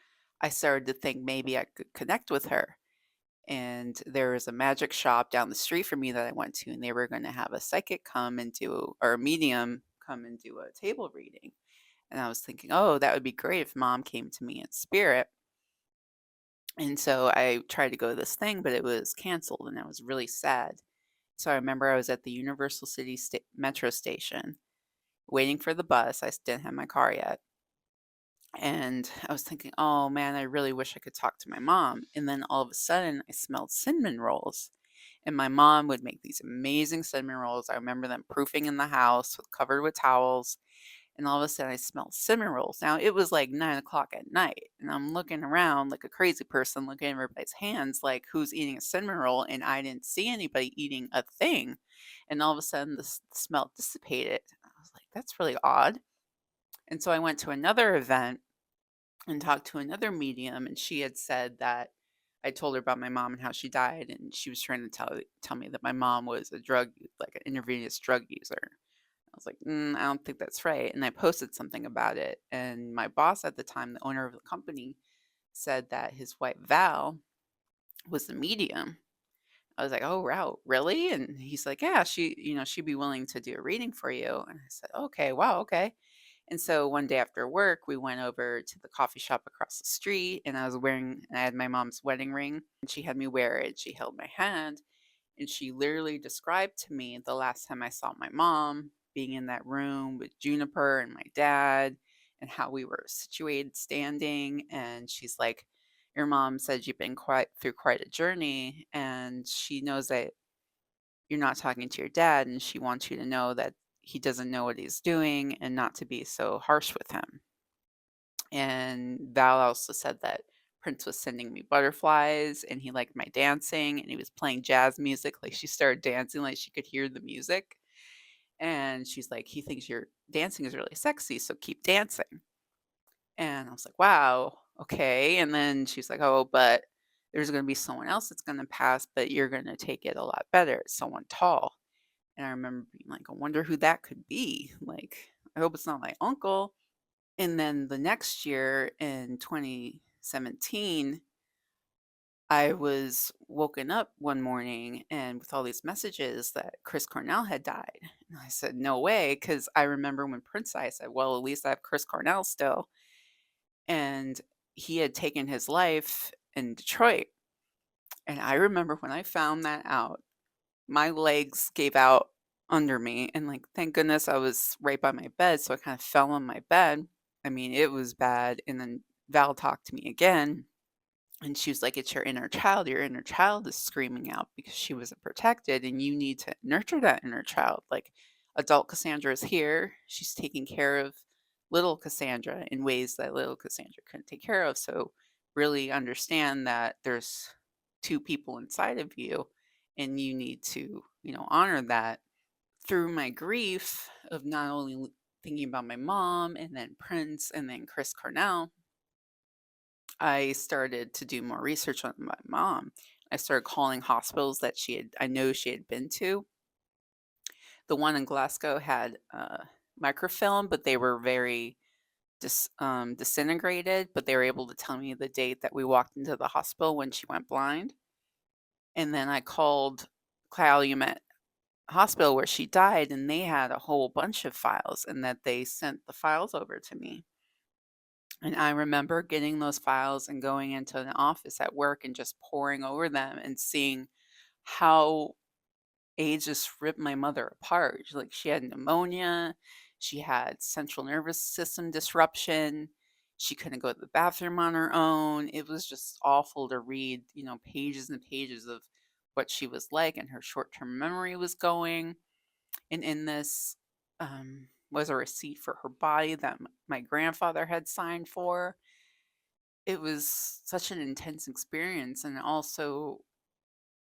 I started to think maybe I could connect with her. And there was a magic shop down the street from me that I went to, and they were going to have a psychic come and do, or a medium come and do a table reading. And I was thinking, oh, that would be great if mom came to me in spirit. And so I tried to go to this thing, but it was canceled, and I was really sad. So I remember I was at the Universal City Metro station waiting for the bus. Didn't have my car yet. And I was thinking, oh man, I really wish I could talk to my mom. And then all of a sudden, I smelled cinnamon rolls. And my mom would make these amazing cinnamon rolls. I remember them proofing in the house, covered with towels. And all of a sudden, I smelled cinnamon rolls. Now, it was like 9 o'clock at night. And I'm looking around like a crazy person, looking at everybody's hands, like who's eating a cinnamon roll. And I didn't see anybody eating a thing. And all of a sudden, the smell dissipated. I was like, that's really odd. And so I went to another event and talked to another medium, and she had said that I told her about my mom and how she died, and she was trying to tell me that my mom was a like an intravenous drug user. I was like, I don't think that's right. And I posted something about it. And my boss at the time, the owner of the company, said that his wife Val was the medium. I was like, oh, wow, really? And he's like, yeah, she'd be willing to do a reading for you. And I said, okay, wow, okay. And so one day after work, we went over to the coffee shop across the street, and I had my mom's wedding ring, and she had me wear it. She held my hand, and she literally described to me the last time I saw my mom being in that room with Juniper and my dad, and how we were situated standing. And she's like, your mom said you've been quite through quite a journey, and she knows that you're not talking to your dad, and she wants you to know that he doesn't know what he's doing and not to be so harsh with him. And Val also said that Prince was sending me butterflies and he liked my dancing and he was playing jazz music. Like, she started dancing like she could hear the music. And she's like, he thinks your dancing is really sexy, so keep dancing. And I was like, wow, okay. And then she's like, oh, but there's going to be someone else that's going to pass, but you're going to take it a lot better. It's someone tall. And I remember being like, I wonder who that could be. Like, I hope it's not my uncle. And then the next year in 2017, I was woken up one morning and with all these messages that Chris Cornell had died. And I said, no way. Cause I remember when Prince died, I said, well, at least I have Chris Cornell still. And he had taken his life in Detroit. And I remember when I found that out, my legs gave out under me, and, like, thank goodness I was right by my bed, so I kinda fell on my bed. I mean, it was bad, and then Val talked to me again, And she was like, "It's your inner child. Your inner child is screaming out because she wasn't protected, and you need to nurture that inner child. Like, adult Cassandra is here. She's taking care of little Cassandra in ways that little Cassandra couldn't take care of. So, really understand that there's two people inside of you, and you need to, honor that." Through my grief of not only thinking about my mom and then Prince and then Chris Cornell, I started to do more research on my mom. I started calling hospitals that I know she had been to. The one in Glasgow had microfilm, but they were very disintegrated. But they were able to tell me the date that we walked into the hospital when she went blind. And then I called Calumet Hospital where she died, and they had a whole bunch of files, and that they sent the files over to me. And I remember getting those files and going into an office at work and just poring over them and seeing how age just ripped my mother apart. Like, she had pneumonia, she had central nervous system disruption, she couldn't go to the bathroom on her own. It was just awful to read, pages and pages of what she was like, and her short-term memory was going. And in this was a receipt for her body that my grandfather had signed for. It was such an intense experience, and it also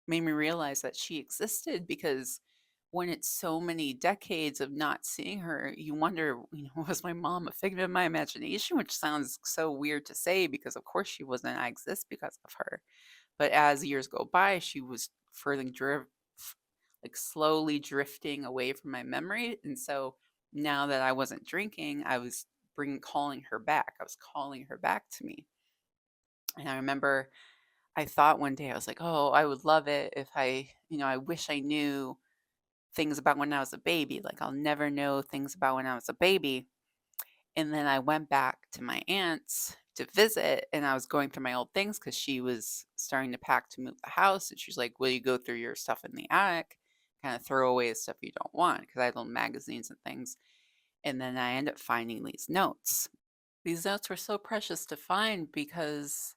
made me realize that she existed, because when it's so many decades of not seeing her, you wonder, was my mom a figment of my imagination? Which sounds so weird to say, because of course she wasn't. I exist because of her. But as years go by, she was further like slowly drifting away from my memory. And so now that I wasn't drinking, I was bringing calling her back. I was calling her back to me. And I remember I thought one day, I was like, "Oh, I would love it if I wish I knew things about when I was a baby. Like, I'll never know things about when I was a baby." And then I went back to my aunt's to visit, and I was going through my old things because she was starting to pack to move the house. And she's like, "Will you go through your stuff in the attic? Kind of throw away the stuff you don't want." Because I had little magazines and things. And then I ended up finding these notes. These notes were so precious to find because,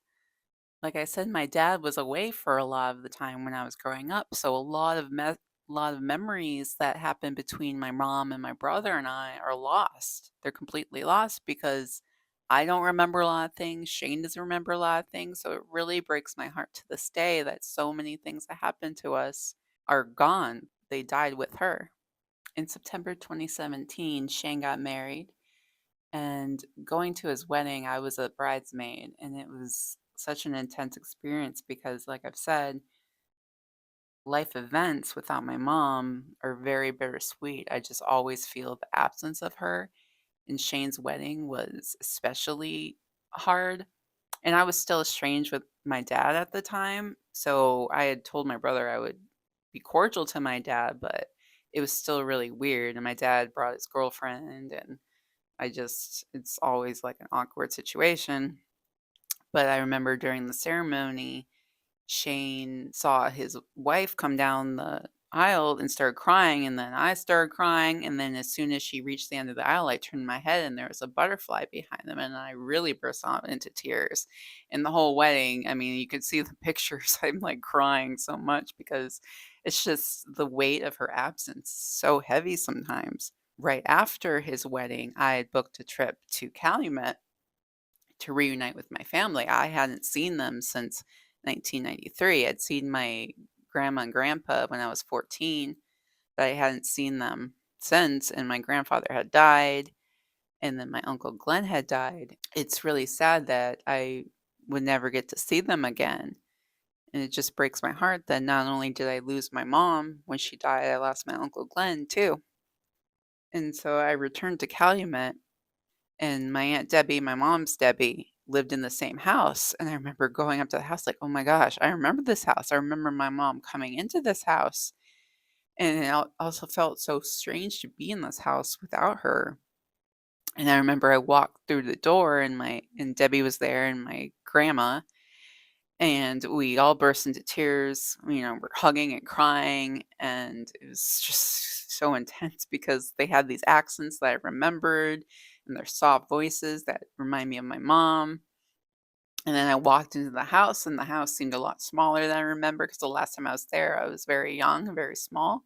like I said, my dad was away for a lot of the time when I was growing up, so a lot of memories that happened between my mom and my brother and I are lost. They're completely lost because I don't remember a lot of things. Shane doesn't remember a lot of things, so it really breaks my heart to this day that so many things that happened to us are gone. They died with her. In September 2017, Shane got married, and going to his wedding, I was a bridesmaid, and it was such an intense experience because, like I've said, life events without my mom are very bittersweet. I just always feel the absence of her. And Shane's wedding was especially hard. And I was still estranged with my dad at the time. So I had told my brother I would be cordial to my dad, but it was still really weird. And my dad brought his girlfriend, and it's always like an awkward situation. But I remember during the ceremony, Shane saw his wife come down the aisle and started crying, and then I started crying. And then as soon as she reached the end of the aisle, I turned my head and there was a butterfly behind them, and I really burst out into tears. And the whole wedding, I mean, you could see the pictures. I'm like crying so much because it's just the weight of her absence so heavy sometimes. Right after his wedding, I had booked a trip to Calumet to reunite with my family. I hadn't seen them since 1993. I'd seen my grandma and grandpa when I was 14, but I hadn't seen them since, and my grandfather had died, and then my uncle Glenn had died. It's really sad that I would never get to see them again. And it just breaks my heart that not only did I lose my mom when she died, I lost my uncle Glenn too. And so I returned to Calumet. And my Aunt Debbie, my mom's Debbie, lived in the same house, and I remember going up to the house like, "Oh my gosh, I remember this house. I remember my mom coming into this house." And it also felt so strange to be in this house without her. And I remember I walked through the door, and Debbie was there, and my grandma, and we all burst into tears. We're hugging and crying, and it was just so intense because they had these accents that I remembered and their soft voices that remind me of my mom. And then I walked into the house, and the house seemed a lot smaller than I remember because the last time I was there, I was very young and very small.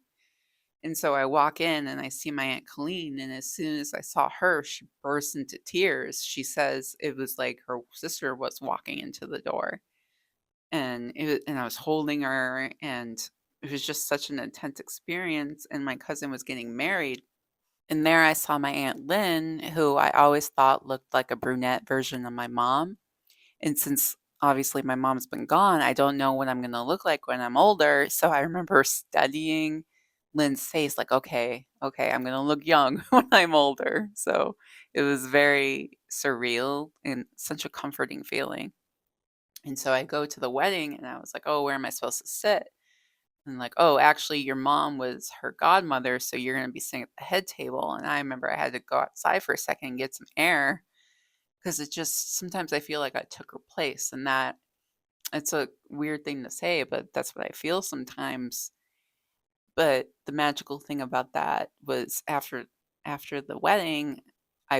And so I walk in and I see my Aunt Colleen, and as soon as I saw her, she burst into tears. She says it was like her sister was walking into the door, and I was holding her, and it was just such an intense experience. And my cousin was getting married, and there I saw my Aunt Lynn, who I always thought looked like a brunette version of my mom. And since obviously my mom's been gone, I don't know what I'm gonna look like when I'm older. So I remember studying Lynn's face, like, okay, okay, I'm gonna look young when I'm older. So it was very surreal and such a comforting feeling. And so I go to the wedding and I was like, oh, where am I supposed to sit? And like, oh, actually, your mom was her godmother, so you're gonna be sitting at the head table. And I remember I had to go outside for a second and get some air because it just sometimes I feel like I took her place, and that it's a weird thing to say, but that's what I feel sometimes. But the magical thing about that was after the wedding,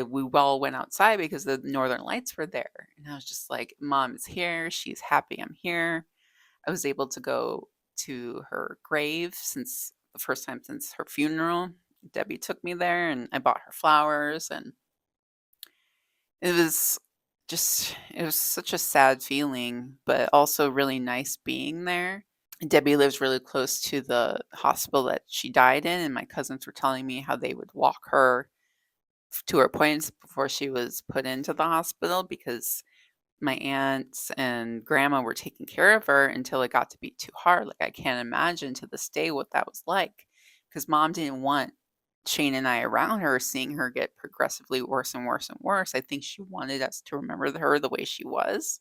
we all went outside because the northern lights were there, and I was just like, "Mom is here. She's happy I'm here." I was able to go to her grave since the first time since her funeral. Debbie took me there, and I bought her flowers, and it was it was such a sad feeling, but also really nice being there. Debbie lives really close to the hospital that she died in, and my cousins were telling me how they would walk her to her appointments before she was put into the hospital because my aunts and grandma were taking care of her until it got to be too hard. Like, I can't imagine to this day what that was like because mom didn't want Shane and I around her, seeing her get progressively worse and worse and worse. I think she wanted us to remember her the way she was.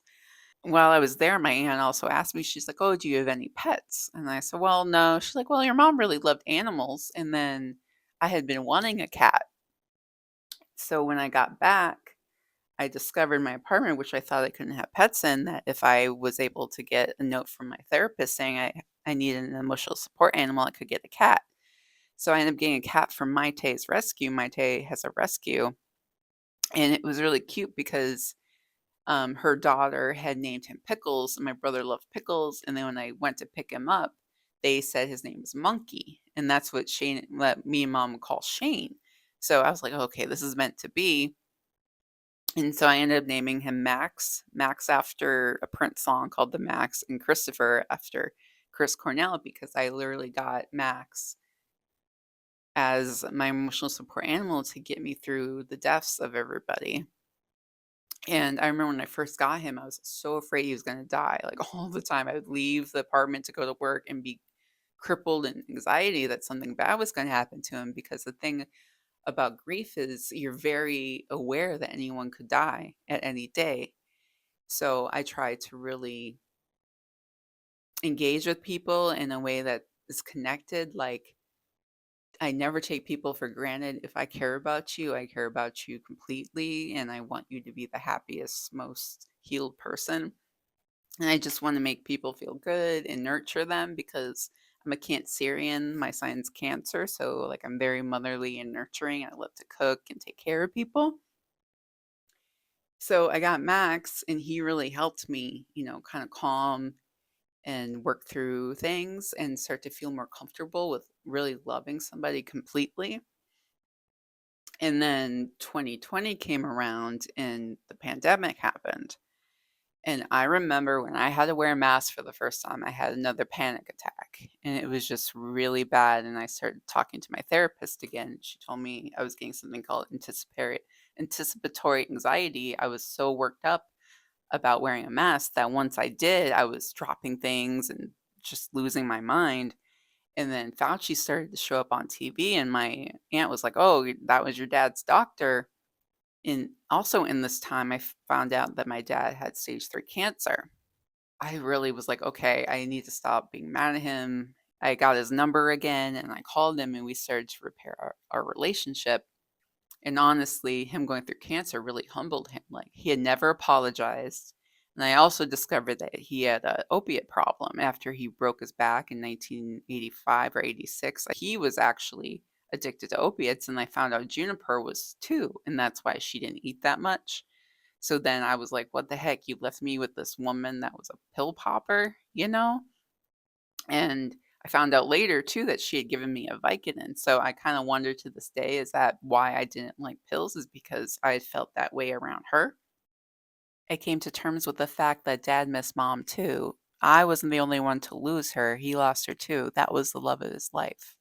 While I was there, my aunt also asked me, she's like, "Oh, do you have any pets?" And I said, "Well, no." She's like, "Well, your mom really loved animals." And then I had been wanting a cat. So when I got back, I discovered my apartment, which I thought I couldn't have pets in, that if I was able to get a note from my therapist saying I needed an emotional support animal, I could get a cat. So I ended up getting a cat from Maite's rescue. Maite has a rescue. And it was really cute because her daughter had named him Pickles, and my brother loved pickles. And then when I went to pick him up, they said his name was Monkey, and that's what me and mom would call Shane. So I was like, okay, this is meant to be. And so I ended up naming him Max, Max after a Prince song called The Max, and Christopher after Chris Cornell, because I literally got Max as my emotional support animal to get me through the deaths of everybody. And I remember when I first got him, I was so afraid he was gonna die, like, all the time. I would leave the apartment to go to work and be crippled in anxiety that something bad was gonna happen to him, because the thing about grief is you're very aware that anyone could die at any day. So I try to really engage with people in a way that is connected, like, I never take people for granted. If I care about you, I care about you completely, and I want you to be the happiest, most healed person. And I just want to make people feel good and nurture them because I'm a Cancerian. My sign's Cancer, so like I'm very motherly and nurturing. I love to cook and take care of people. So I got Max, and he really helped me, kind of calm and work through things and start to feel more comfortable with really loving somebody completely. And then 2020 came around and the pandemic happened. And I remember when I had to wear a mask for the first time, I had another panic attack. And it was just really bad. And I started talking to my therapist again. She told me I was getting something called anticipatory anxiety. I was so worked up about wearing a mask that once I did, I was dropping things and just losing my mind. And then Fauci started to show up on TV, and my aunt was like, "Oh, that was your dad's doctor." And also in this time, I found out that my dad had stage 3 cancer. I really was like, "Okay, I need to stop being mad at him." I got his number again, and I called him, and we started to repair our relationship. And honestly, him going through cancer really humbled him. Like, he had never apologized. And I also discovered that he had a opiate problem after he broke his back in 1985 or 86. He was actually addicted to opiates, and I found out Juniper was too, and that's why she didn't eat that much. So then I was like, "What the heck? You left me with this woman that was a pill popper," you know? And I found out later too that she had given me a Vicodin. So I kind of wonder to this day, is that why I didn't like pills? Is because I had felt that way around her. I came to terms with the fact that dad missed mom too. I wasn't the only one to lose her. He lost her too. That was the love of his life.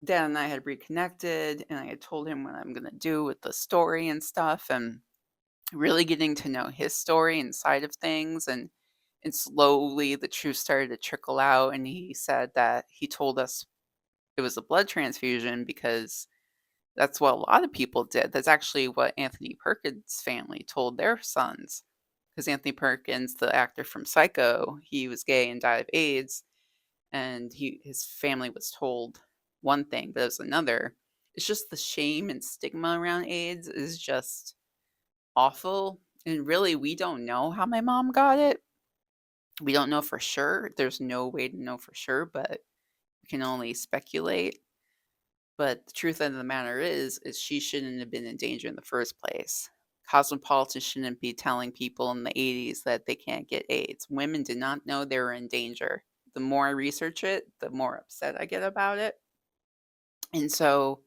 Dad and I had reconnected, and I had told him what I'm going to do with the story and stuff, and really getting to know his story and side of things. And slowly the truth started to trickle out. And he said that he told us it was a blood transfusion because that's what a lot of people did. That's actually what Anthony Perkins' family told their sons. Because Anthony Perkins, the actor from Psycho, he was gay and died of AIDS, and his family was told one thing, but it was another. It's just the shame and stigma around AIDS is just awful. And really, we don't know how my mom got it. We don't know for sure. There's no way to know for sure, but we can only speculate. But the truth of the matter is she shouldn't have been in danger in the first place. Cosmopolitans shouldn't be telling people in the 80s that they can't get AIDS. Women did not know they were in danger. The more I research it, the more upset I get about it. And so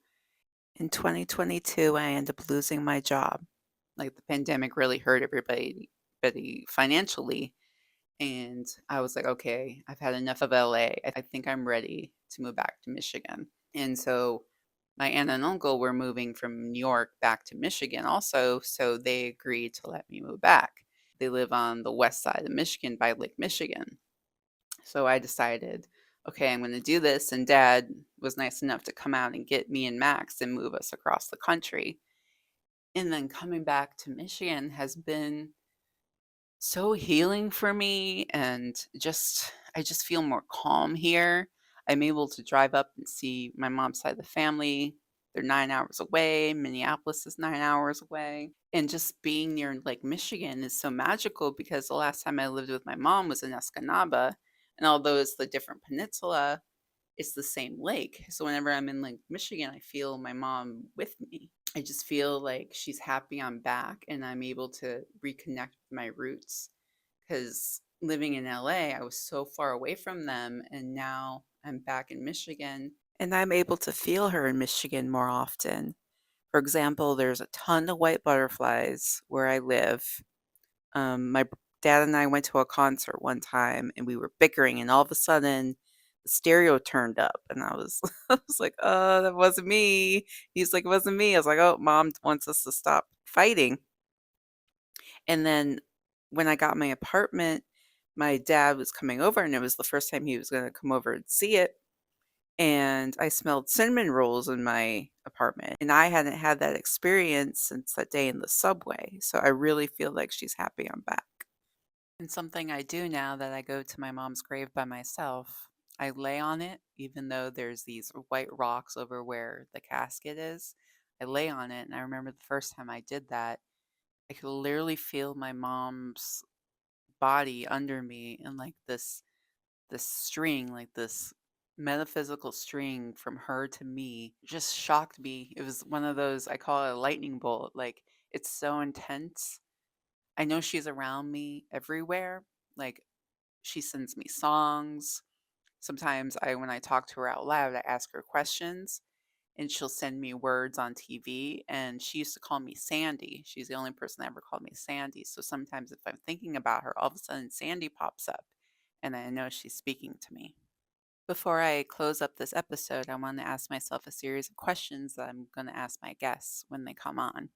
in 2022, I end up losing my job. Like the pandemic really hurt everybody financially. And I was like, okay, I've had enough of LA. I think I'm ready to move back to Michigan. And so my aunt and uncle were moving from New York back to Michigan also, so they agreed to let me move back. They live on the west side of Michigan by Lake Michigan. So I decided, okay, I'm going to do this. And dad was nice enough to come out and get me and Max and move us across the country. And then coming back to Michigan has been so healing for me, and just I just feel more calm here. I'm able to drive up and see my mom's side of the family. They're 9 hours away. Minneapolis is 9 hours away. And just being near Lake Michigan is so magical because the last time I lived with my mom was in Escanaba. And although it's the different peninsula, it's the same lake. So whenever I'm in Lake Michigan, I feel my mom with me. I just feel like she's happy I'm back and I'm able to reconnect with my roots. Because living in LA, I was so far away from them. And now I'm back in Michigan and I'm able to feel her in Michigan more often. For example, there's a ton of white butterflies where I live. My dad and I went to a concert one time and we were bickering, and all of a sudden the stereo turned up, and I was, I was like, "Oh, that wasn't me." He's like, "It wasn't me." I was like, "Oh, mom wants us to stop fighting." And then when I got my apartment, my dad was coming over, and it was the first time he was going to come over and see it. And I smelled cinnamon rolls in my apartment, and I hadn't had that experience since that day in the subway. So I really feel like she's happy I'm back. And something I do now that I go to my mom's grave by myself, I lay on it, even though there's these white rocks over where the casket is. I lay on it, and I remember the first time I did that, I could literally feel my mom's body under me, and like this string, like this metaphysical string from her to me just shocked me. It was one of those, I call it a lightning bolt. Like it's so intense. I know she's around me everywhere. Like she sends me songs. Sometimes when I talk to her out loud, I ask her questions and she'll send me words on TV. And she used to call me Sandy. She's the only person that ever called me Sandy. So sometimes if I'm thinking about her, all of a sudden Sandy pops up and I know she's speaking to me. Before I close up this episode, I want to ask myself a series of questions that I'm going to ask my guests when they come on.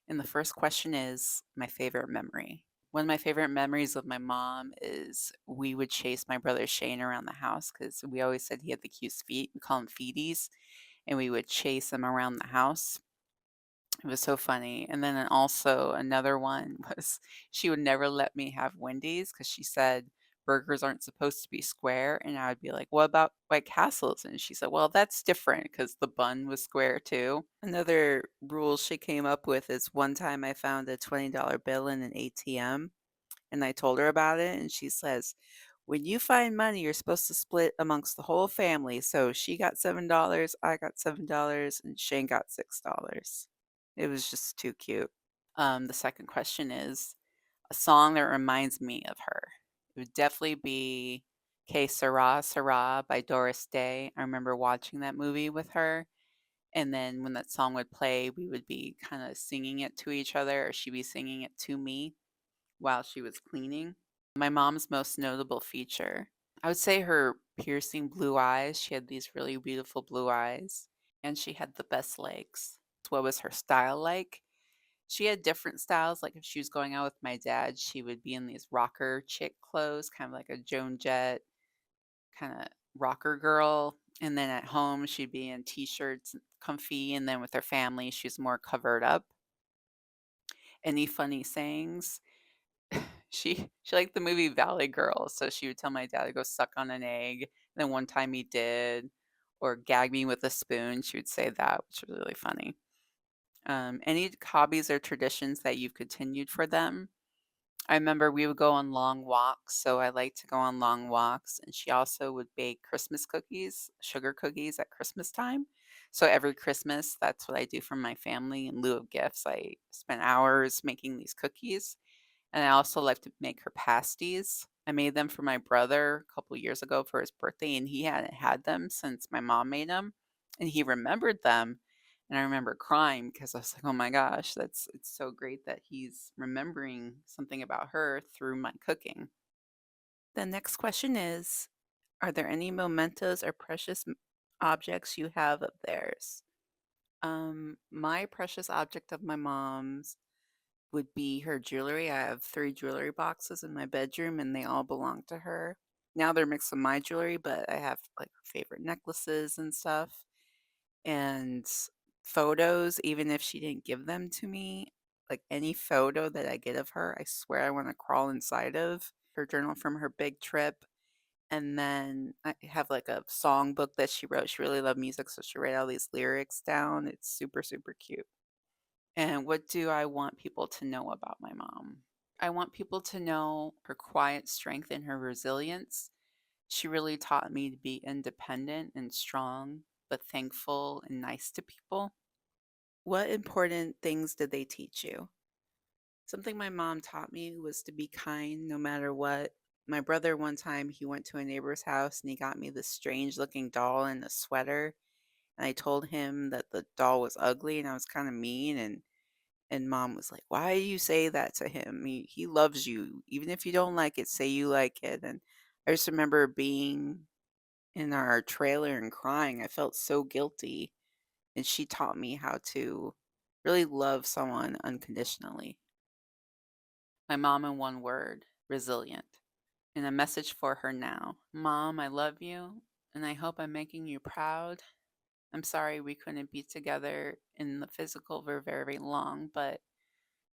And the first question is my favorite memory. One of my favorite memories of my mom is we would chase my brother Shane around the house because we always said he had the cutest feet. We call him feeties. And we would chase him around the house. It was so funny. And then also another one was she would never let me have Wendy's because she said burgers aren't supposed to be square. And I would be like, what about White Castles? And she said, well, that's different because the bun was square too. Another rule she came up with is one time I found a $20 bill in an ATM and I told her about it. And she says, when you find money, you're supposed to split amongst the whole family. So she got $7, I got $7, and Shane got $6. It was just too cute. The second question is a song that reminds me of her. It would definitely be Que Sera Sera by Doris Day. I remember watching that movie with her. And then when that song would play, we would be kind of singing it to each other, or she'd be singing it to me while she was cleaning. My mom's most notable feature, I would say her piercing blue eyes. She had these really beautiful blue eyes, and she had the best legs. What was her style like? She had different styles. Like if she was going out with my dad, she would be in these rocker chick clothes, kind of like a Joan Jett kind of rocker girl. And then at home, she'd be in t-shirts, comfy. And then with her family, she's more covered up. Any funny sayings? She liked the movie Valley Girl, so she would tell my dad to go suck on an egg. And then one time he did, or gag me with a spoon. She would say that, which was really funny. Any hobbies or traditions that you've continued for them? I remember we would go on long walks, so I like to go on long walks, and she also would bake Christmas cookies, sugar cookies at Christmas time. So every Christmas, that's what I do for my family in lieu of gifts. I spend hours making these cookies, and I also like to make her pasties. I made them for my brother a couple years ago for his birthday, and he hadn't had them since my mom made them, and he remembered them. And I remember crying because I was like, "Oh my gosh, it's so great that he's remembering something about her through my cooking." The next question is, are there any mementos or precious objects you have of theirs? My precious object of my mom's would be her jewelry. I have 3 jewelry boxes in my bedroom, and they all belong to her. Now they're mixed with my jewelry, but I have, like, her favorite necklaces and stuff, and photos, even if she didn't give them to me, like, any photo that I get of her, I swear I wanna crawl inside of. Her journal from her big trip, and then I have, like, a songbook that she wrote. She really loved music, so she wrote all these lyrics down. It's super, super cute. And what do I want people to know about my mom? I want people to know her quiet strength and her resilience. She really taught me to be independent and strong, but thankful and nice to people. What important things did they teach you? Something my mom taught me was to be kind no matter what. My brother, one time, he went to a neighbor's house and he got me this strange looking doll in a sweater. And I told him that the doll was ugly and I was kind of mean. And mom was like, "Why do you say that to him? He loves you. Even if you don't like it, say you like it." And I just remember being in our trailer and crying. I felt so guilty, and she taught me how to really love someone unconditionally. My mom in one word, resilient. And a message for her now. Mom, I love you, and I hope I'm making you proud. I'm sorry we couldn't be together in the physical for very long, but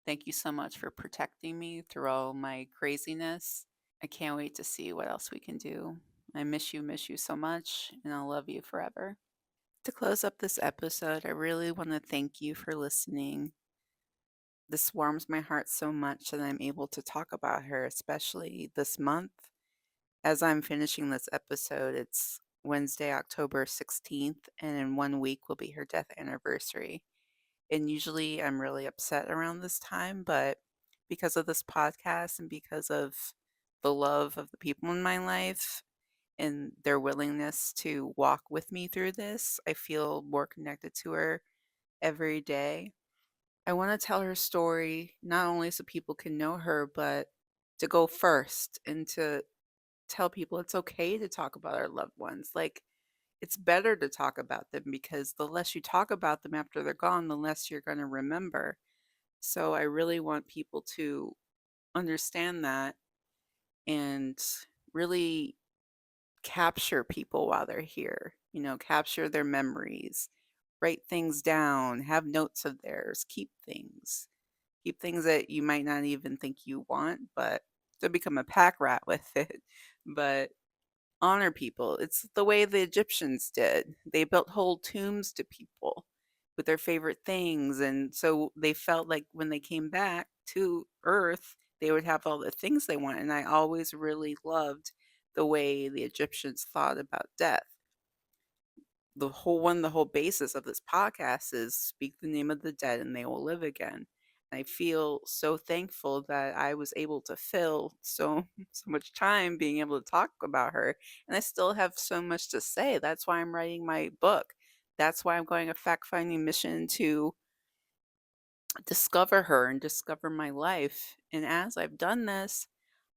thank you so much for protecting me through all my craziness. I can't wait to see what else we can do. I miss you so much, and I'll love you forever. To close up this episode, I really want to thank you for listening. This warms my heart so much that I'm able to talk about her, especially this month. As I'm finishing this episode, it's Wednesday, October 16th, and in 1 week will be her death anniversary. And usually I'm really upset around this time, but because of this podcast and because of the love of the people in my life and their willingness to walk with me through this, I feel more connected to her every day. I want to tell her story not only so people can know her, but to go first and to tell people it's okay to talk about our loved ones. Like, it's better to talk about them because the less you talk about them after they're gone, the less you're going to remember. So I really want people to understand that and really capture people while they're here, capture their memories, write things down, have notes of theirs, keep things. Keep things that you might not even think you want, but don't become a pack rat with it. But honor people. It's the way the Egyptians did. They built whole tombs to people with their favorite things, and so they felt like when they came back to Earth, they would have all the things they want, and I always really loved the way the Egyptians thought about death. The whole basis of this podcast is speak the name of the dead and they will live again. I feel so thankful that I was able to fill so much time being able to talk about her, and I still have so much to say. That's why I'm writing my book. That's why I'm going a fact-finding mission to discover her and discover my life. And as I've done this,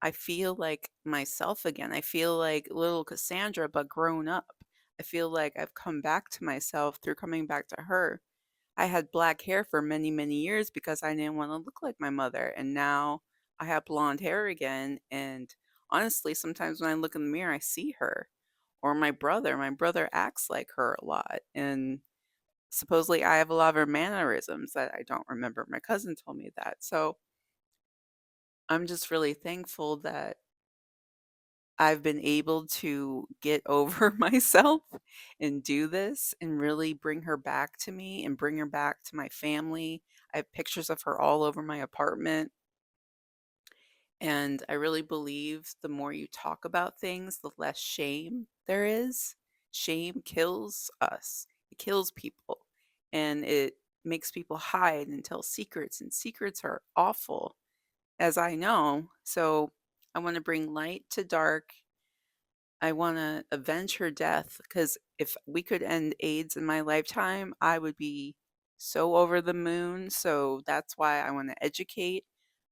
I feel like myself again. I feel like little Cassandra, but grown up. I feel like I've come back to myself through coming back to her. I had black hair for many, many years because I didn't want to look like my mother. And now I have blonde hair again. And honestly, sometimes when I look in the mirror, I see her or my brother. My brother acts like her a lot. And supposedly I have a lot of her mannerisms that I don't remember. My cousin told me that. So I'm just really thankful that I've been able to get over myself and do this and really bring her back to me and bring her back to my family. I have pictures of her all over my apartment. And I really believe the more you talk about things, the less shame there is. Shame kills us, it kills people, and it makes people hide and tell secrets, and secrets are awful, as I know. So I want to bring light to dark. I wanna avenge her death because if we could end AIDS in my lifetime, I would be so over the moon, so that's why I wanna educate,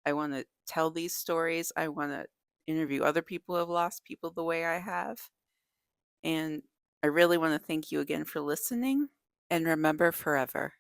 I wanna tell these stories, I wanna interview other people who have lost people the way I have, and I really wanna thank you again for listening, and remember forever.